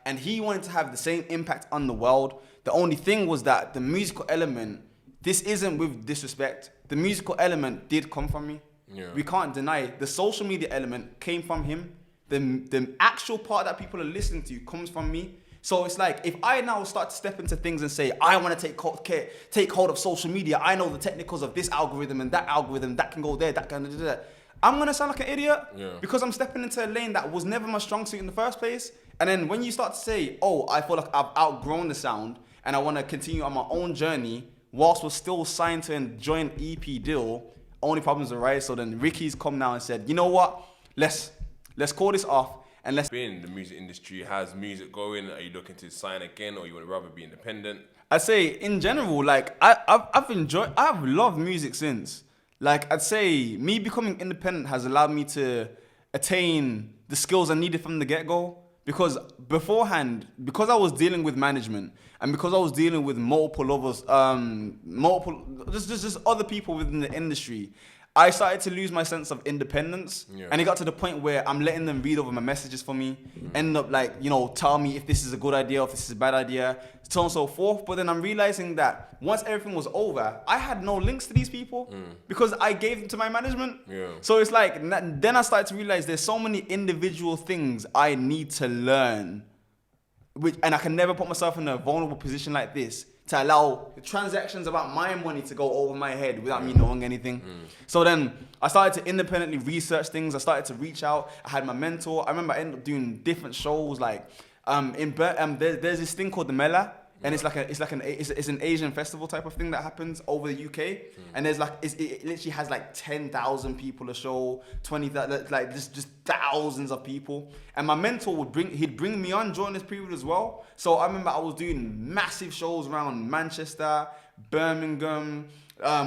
and he wanted to have the same impact on the world. The only thing was that the musical element, this isn't with disrespect, the musical element did come from me. Yeah. We can't deny it. The social media element came from him. The actual part that people are listening to comes from me. So it's like, if I now start to step into things and say, I want to take hold of social media, I know the technicals of this algorithm and that algorithm, that can go there, that can do that. I'm going to sound like an idiot because I'm stepping into a lane that was never my strong suit in the first place. And then when you start to say, oh, I feel like I've outgrown the sound and I want to continue on my own journey, whilst we're still signed to a joint EP deal, only problems arise. So then Ricky's come now and said, you know what? Let's call this off and let's... In the music industry, has music going? Are you looking to sign again, or you would rather be independent? I'd say in general, like I've loved music since. Like, I'd say me becoming independent has allowed me to attain the skills I needed from the get-go. Because beforehand, because I was dealing with management and because I was dealing with multiple others, just other people within the industry, I started to lose my sense of independence. Yeah. And it got to the point where I'm letting them read over my messages for me, end up like, tell me if this is a good idea or if this is a bad idea, so on and so forth. But then I'm realizing that once everything was over, I had no links to these people because I gave them to my management. Yeah. So it's like, then I started to realize there's so many individual things I need to learn, and I can never put myself in a vulnerable position like this to allow transactions about my money to go over my head without me knowing anything. So then I started to independently research things. I started to reach out. I had my mentor. I remember I ended up doing different shows. Like there's this thing called the Mela, and it's an Asian festival type of thing that happens over the UK. And there's like it literally has like 10,000 people a show, 20,000, like just thousands of people. And my mentor he'd bring me on during this period as well. So I remember I was doing massive shows around Manchester, Birmingham,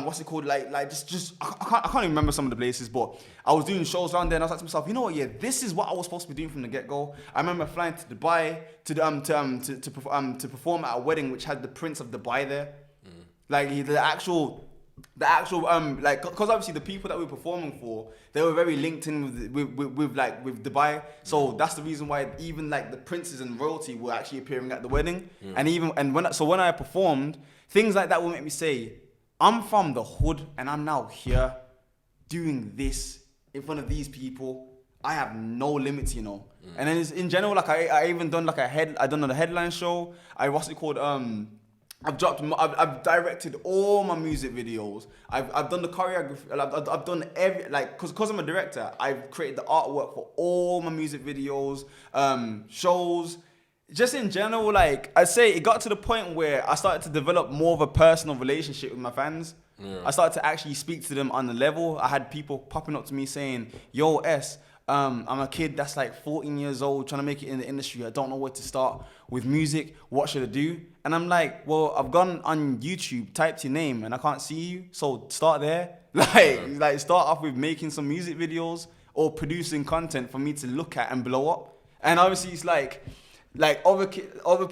what's it called? Like just I can't even remember some of the places, but I was doing shows around there, and I was like to myself, you know what? Yeah, this is what I was supposed to be doing from the get-go. I remember flying to Dubai to perform at a wedding which had the Prince of Dubai there, like the actual like, because obviously the people that we were performing for, they were very linked in with Dubai. So that's the reason why even like the princes and royalty were actually appearing at the wedding. And when I performed, things like that will make me say, I'm from the hood and I'm now here doing this in front of these people. I have no limits, And then in general, like I even done like I done a headline show. I've directed all my music videos. I've done the choreography. I've done because I'm a director. I've created the artwork for all my music videos, shows. Just in general, like I'd say, it got to the point where I started to develop more of a personal relationship with my fans. Yeah. I started to actually speak to them on the level. I had people popping up to me saying, "Yo, S, I'm a kid that's like 14 years old, trying to make it in the industry. I don't know where to start with music. What should I do?" And I'm like, "Well, I've gone on YouTube, typed your name, and I can't see you. So start there. Like start off with making some music videos or producing content for me to look at and blow up." And obviously, it's like other kids will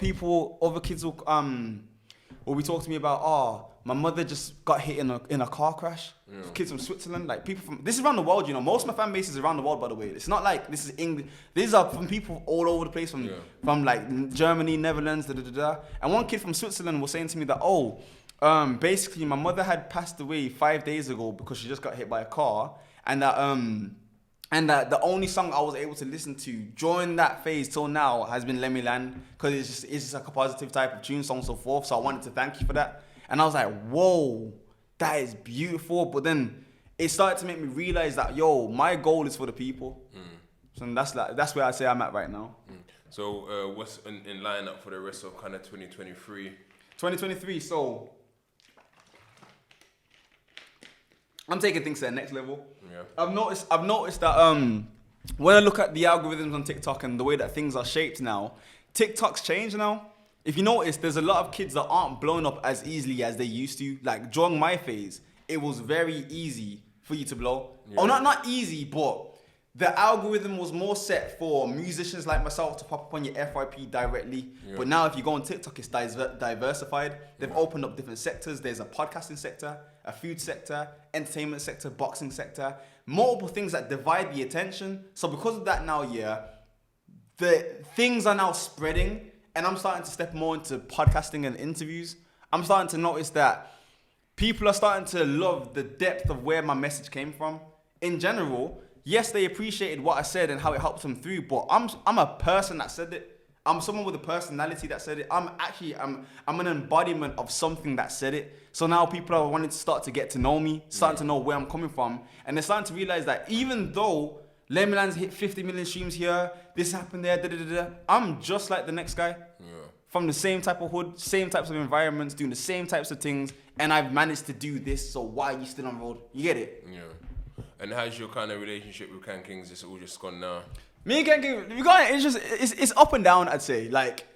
be talking to me about, my mother just got hit in a car crash. Yeah. Kids from Switzerland, like people from, this is around the world, Most of my fan base is around the world, by the way. It's not like this is English. These are from people all over the place, from like Germany, Netherlands, And one kid from Switzerland was saying to me that, basically my mother had passed away 5 days ago because she just got hit by a car, and that the only song I was able to listen to during that phase till now has been Let Me Land, because it's just like a positive type of tune, so on and so forth. So I wanted to thank you for that. And I was like, whoa, that is beautiful. But then it started to make me realize that, my goal is for the people. So that's where I say I'm at right now. So what's in line up for the rest of kind of 2023? 2023, so I'm taking things to the next level. Yeah. I've noticed that when I look at the algorithms on TikTok and the way that things are shaped now, TikTok's changed now. If you notice, there's a lot of kids that aren't blowing up as easily as they used to. Like during my phase, it was very easy for you to blow. Yeah. Oh, not easy, but the algorithm was more set for musicians like myself to pop up on your FYP directly. Yeah. But now if you go on TikTok, it's diversified. They've opened up different sectors. There's a podcasting sector, a food sector, entertainment sector, boxing sector, multiple things that divide the attention. So because of that now, the things are now spreading, and I'm starting to step more into podcasting and interviews. I'm starting to notice that people are starting to love the depth of where my message came from. In general, yes, they appreciated what I said and how it helped them through, but I'm a person that said it. I'm someone with a personality that said it. I'm an embodiment of something that said it. So now people are wanting to start to get to know me, starting to know where I'm coming from, and they're starting to realize that even though Let Me Land's hit 50 million streams here, this happened there, I'm just like the next guy. Yeah. From the same type of hood, same types of environments, doing the same types of things, and I've managed to do this, so why are you still on road? You get it? Yeah. And how's your kind of relationship with CanKing? Is it all just gone now? Me and CanKing, it's up and down, I'd say. Like,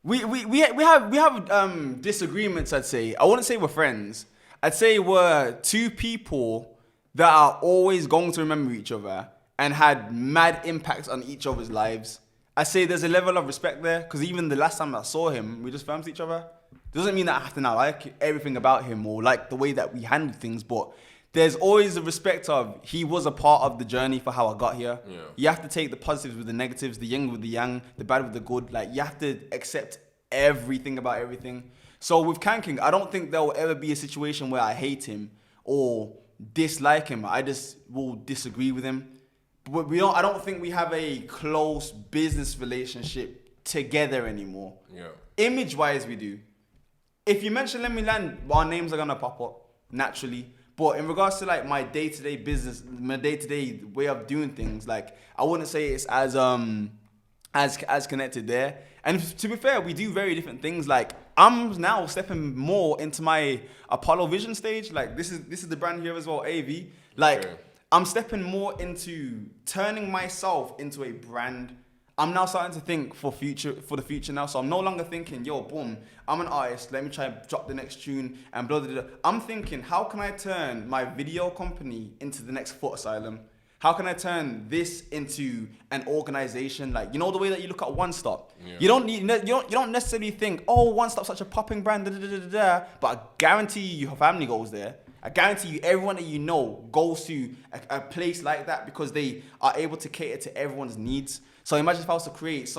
we have disagreements, I'd say. I wouldn't say we're friends. I'd say we're two people that are always going to remember each other and had mad impacts on each other's lives. I say there's a level of respect there, because even the last time I saw him, we just filmed each other. Doesn't mean that I have to now like everything about him or like the way that we handle things, but there's always a respect of he was a part of the journey for how I got here. Yeah. You have to take the positives with the negatives, the yin with the yang, the bad with the good. Like, you have to accept everything about everything. So with CanKing, I don't think there will ever be a situation where I hate him or dislike him. I just will disagree with him. But I don't think we have a close business relationship together anymore. Yeah. Image-wise, we do. If you mention Let Me Land, our names are gonna pop up naturally. But in regards to like my day-to-day business, my day-to-day way of doing things, like I wouldn't say it's as connected there. And to be fair, we do very different things. Like I'm now stepping more into my Apollo Vision stage. Like this is the brand here as well, AV. Like I'm stepping more into turning myself into a brand. I'm now starting to think for the future now. So I'm no longer thinking, yo, boom, I'm an artist. Let me try and drop the next tune and blah, blah, blah. I'm thinking, how can I turn my video company into the next Foot Asylum? How can I turn this into an organization? Like, you know, the way that you look at One Stop. Yeah. You don't necessarily think, oh, One Stop's such a popping brand, da, da, da, da, da. But I guarantee you your family goes there. I guarantee you everyone that you know goes to a place like that because they are able to cater to everyone's needs. So imagine if I was to create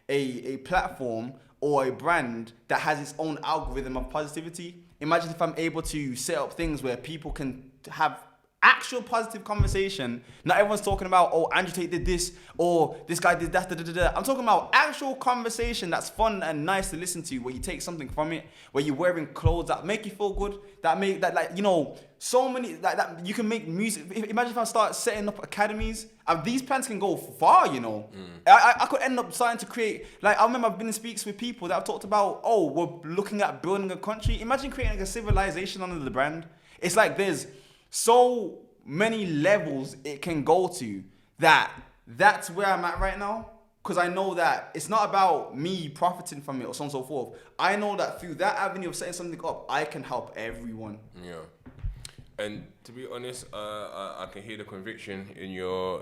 a platform or a brand that has its own algorithm of positivity. Imagine if I'm able to set up things where people can have actual positive conversation. Not everyone's talking about, oh, Andrew Tate did this, or this guy did that, da, da, da, da. I'm talking about actual conversation that's fun and nice to listen to, where you take something from it, where you're wearing clothes that make you feel good, so many, like that, you can make music. Imagine if I start setting up academies, these plans can go far, you know. I could end up starting to create, like, I remember I've been in speaks with people that have talked about, oh, we're looking at building a country. Imagine creating like a civilization under the brand. It's like there's so many levels it can go to that's where I'm at right now. Because I know that it's not about me profiting from it or so on and so forth. I know that through that avenue of setting something up, I can help everyone. Yeah. And to be honest, I can hear the conviction in your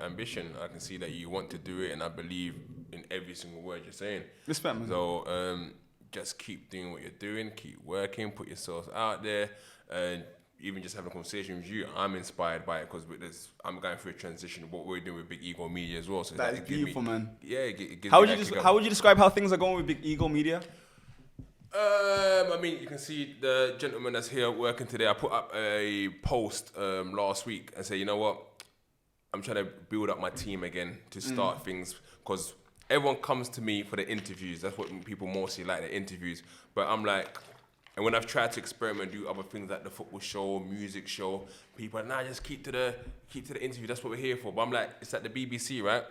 ambition. I can see that you want to do it, and I believe in every single word you're saying. Respect, man. So just keep doing what you're doing, keep working, put yourself out there, and even just having a conversation with you, I'm inspired by it because I'm going through a transition of what we're doing with Big Ego Media as well. So that is beautiful, man. Yeah, it gives how would you describe how things are going with Big Ego Media? I mean, you can see the gentleman that's here working today. I put up a post last week and say, you know what, I'm trying to build up my team again to start things, because everyone comes to me for the interviews. That's what people mostly like, the interviews. But I'm like, and when I've tried to experiment, do other things like the football show, music show, people are like, nah, just keep to the interview. That's what we're here for. But I'm like, it's like the BBC, right?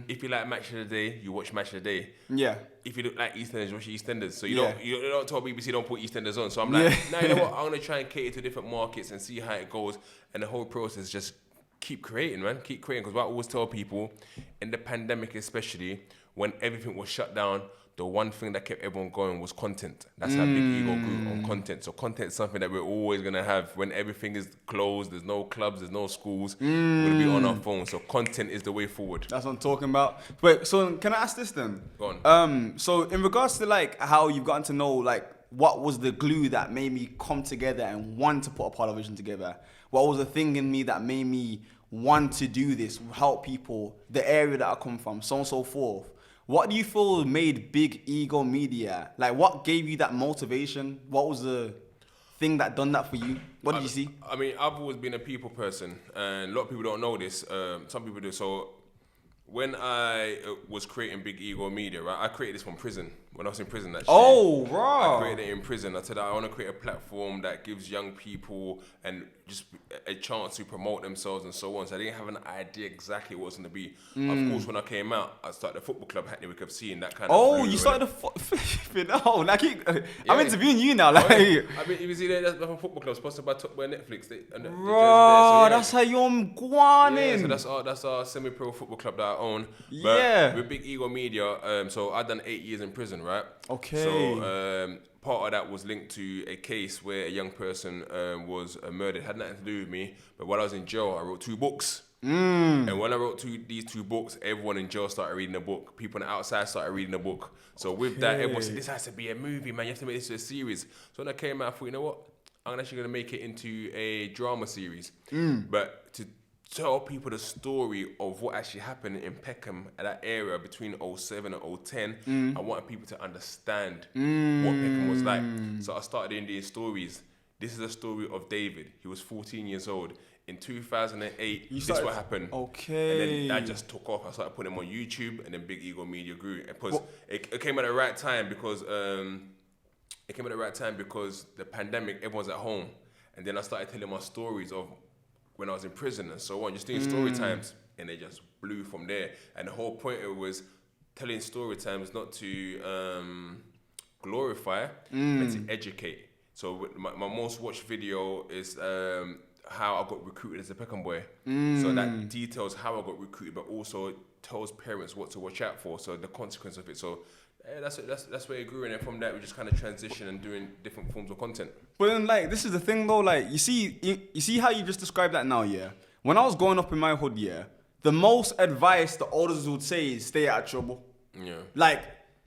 If you like Match of the Day, you watch Match of the Day. Yeah. If you look like EastEnders, you watch EastEnders. So you don't tell BBC don't put EastEnders on. So I'm like, nah, you know what? I'm gonna try and cater to different markets and see how it goes. And the whole process, just keep creating, man. Keep creating. Because what I always tell people, in the pandemic especially, when everything was shut down, the one thing that kept everyone going was content. That's how Big Ego grew, on content. So content is something that we're always going to have. When everything is closed, there's no clubs, there's no schools, we're going to be on our phones. So content is the way forward. That's what I'm talking about. Wait, so can I ask this then? Go on. So in regards to like how you've gotten to know like what was the glue that made me come together and want to put Apollo Vision together? What was the thing in me that made me want to do this, help people, the area that I come from, so on and so forth? What do you feel made Big Ego Media? Like, what gave you that motivation? What was the thing that done that for you? What did you see? I mean, I've always been a people person, and a lot of people don't know this. Some people do. So when I was creating Big Ego Media, right, I created this from prison. When I was in prison, actually. Oh, right. I created it in prison. I said I want to create a platform that gives young people and just a chance to promote themselves and so on. So I didn't have an idea exactly what it was going to be. Of course, when I came out, I started a football club, Hackney Wick FC, and that kind of. Oh, you started I'm interviewing you now. Like, I mean, if you see that's a football club sponsored by Netflix. That's how you're going in. So that's our semi-pro football club that I own. But with Big Ego Media, so I've done 8 years in prison, right? Okay. So part of that was linked to a case where a young person was murdered. Had nothing to do with me, but while I was in jail, I wrote 2 books. And when I wrote these 2 books, everyone in jail started reading the book. People on the outside started reading the book. So with that, everyone said, this has to be a movie, man. You have to make this a series. So when I came out, I thought, you know what? I'm actually gonna make it into a drama series, but to tell people the story of what actually happened in Peckham at that area between '07 and '10. I wanted people to understand what Peckham was like. So I started in these stories. This is a story of David. He was 14 years old. In 2008, this is what happened. Okay. And then that just took off. I started putting them on YouTube, and then Big Ego Media grew. Because it came at the right time because the pandemic, everyone's at home. And then I started telling my stories of when I was in prison and so on, just doing story times, and they just blew from there. And the whole point of it was telling story times not to glorify, but to educate. So my most watched video is how I got recruited as a Peckham boy. So that details how I got recruited, but also tells parents what to watch out for, so the consequence of it. So that's where it grew, and then from that we just kind of transition and doing different forms of content. But then, like, this is the thing though, like, you see how you just described that now, yeah? When I was growing up in my hood, yeah, the most advice the elders would say is stay out of trouble. Yeah. Like,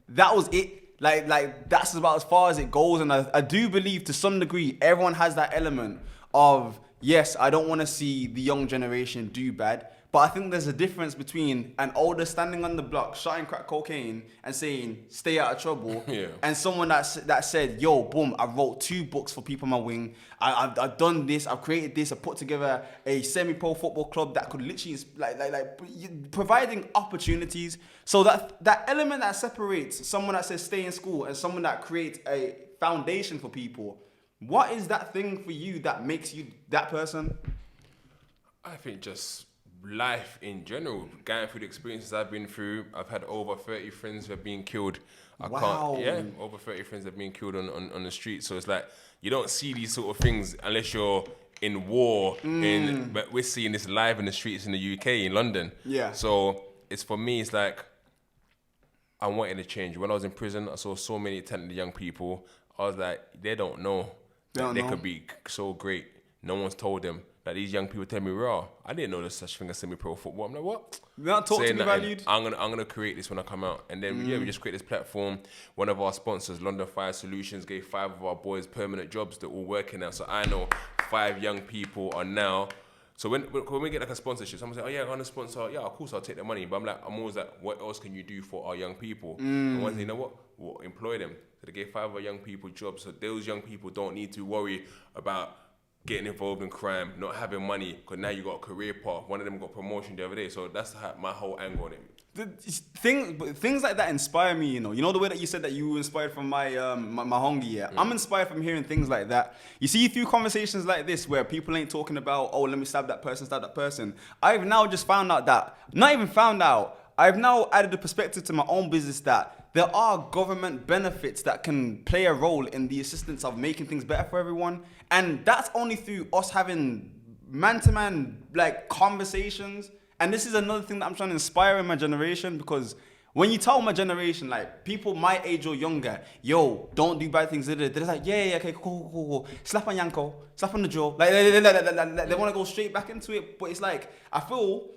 that was it. Like that's about as far as it goes. And I do believe to some degree, everyone has that element of, yes, I don't want to see the young generation do bad. But I think there's a difference between an older standing on the block, shotting crack cocaine and saying, stay out of trouble. Yeah. And someone that said, yo, boom, I wrote 2 books for people on my wing. I've done this, I've created this, I put together a semi-pro football club that could literally, like providing opportunities. So that element that separates someone that says stay in school and someone that creates a foundation for people, what is that thing for you that makes you that person? I think just life in general, going through the experiences I've been through. I've had over 30 friends who have been killed. Over 30 friends have been killed on the street. So it's like, you don't see these sort of things unless you're in war. But we're seeing this live in the streets in the UK, in London. Yeah. So it's, for me, it's like, I wanted to change. When I was in prison, I saw so many talented young people. I was like, they don't know that they could be so great. No one's told them. Like, these young people tell me, raw, I didn't know there's such thing as semi-pro football. I'm like, what? You're not taught to be valued. I'm gonna create this when I come out. And then we just create this platform. One of our sponsors, London Fire Solutions, gave 5 of our boys permanent jobs. They're all working now. So I know 5 young people are now. So when we get like a sponsorship, someone say, oh yeah, I'm gonna sponsor. Yeah, of course I'll take the money. But I'm always like, what else can you do for our young people? And one thing, you know what? We'll employ them. So they gave 5 of our young people jobs. So those young people don't need to worry about getting involved in crime, not having money, because now you got a career path. One of them got promotion the other day. So that's my whole angle on it. Things like that inspire me, you know. You know the way that you said that you were inspired from my hongi, yeah? I'm inspired from hearing things like that. You see, through conversations like this where people ain't talking about, oh, let me stab that person. I've now just found out that, not even found out, I've now added a perspective to my own business that there are government benefits that can play a role in the assistance of making things better for everyone. And that's only through us having man-to-man, like, conversations. And this is another thing that I'm trying to inspire in my generation, because when you tell my generation, like, people my age or younger, yo, don't do bad things, they're like, yeah, okay, cool. Slap on Yanko, slap on the jaw. Like, they want to go straight back into it. But it's like, I feel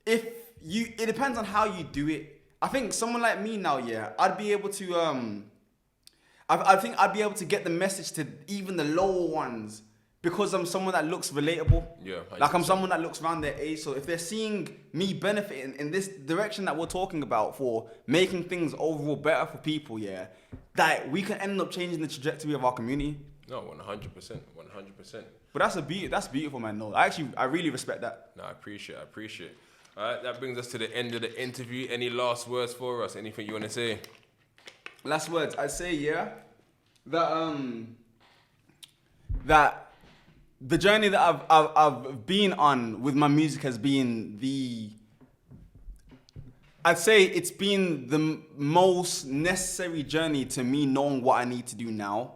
it depends on how you do it. I think someone like me now, yeah, I'd be able to, I think I'd be able to get the message to even the lower ones because I'm someone that looks relatable. Yeah. 100%. Like, I'm someone that looks around their age. So if they're seeing me benefiting in this direction that we're talking about for making things overall better for people, yeah, that we can end up changing the trajectory of our community. No, 100%. But that's beautiful, man. No, I really respect that. No, I appreciate it. All right, that brings us to the end of the interview. Any last words for us? Anything you want to say? Last words, I'd say, yeah, that the journey that I've been on with my music has been I'd say it's been the most necessary journey to me knowing what I need to do now.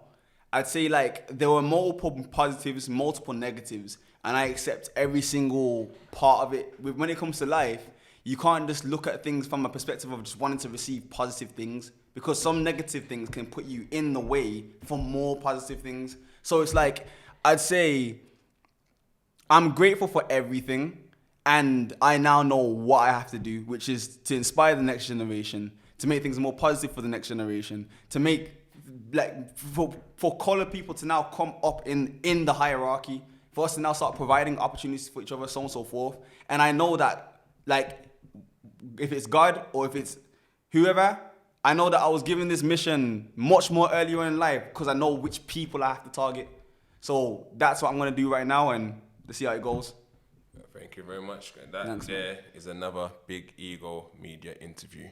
I'd say, like, there were multiple positives, multiple negatives, and I accept every single part of it. When it comes to life, you can't just look at things from a perspective of just wanting to receive positive things, because some negative things can put you in the way for more positive things. So it's like, I'd say I'm grateful for everything, and I now know what I have to do, which is to inspire the next generation, to make things more positive for the next generation, to make like for colored people to now come up in the hierarchy, for us to now start providing opportunities for each other, so on and so forth. And I know that, like, if it's God or if it's whoever, I know that I was given this mission much more earlier in life because I know which people I have to target. So that's what I'm going to do right now, and let's see how it goes. Thank you very much. That Thanks, there man. Is another Big Ego Media interview.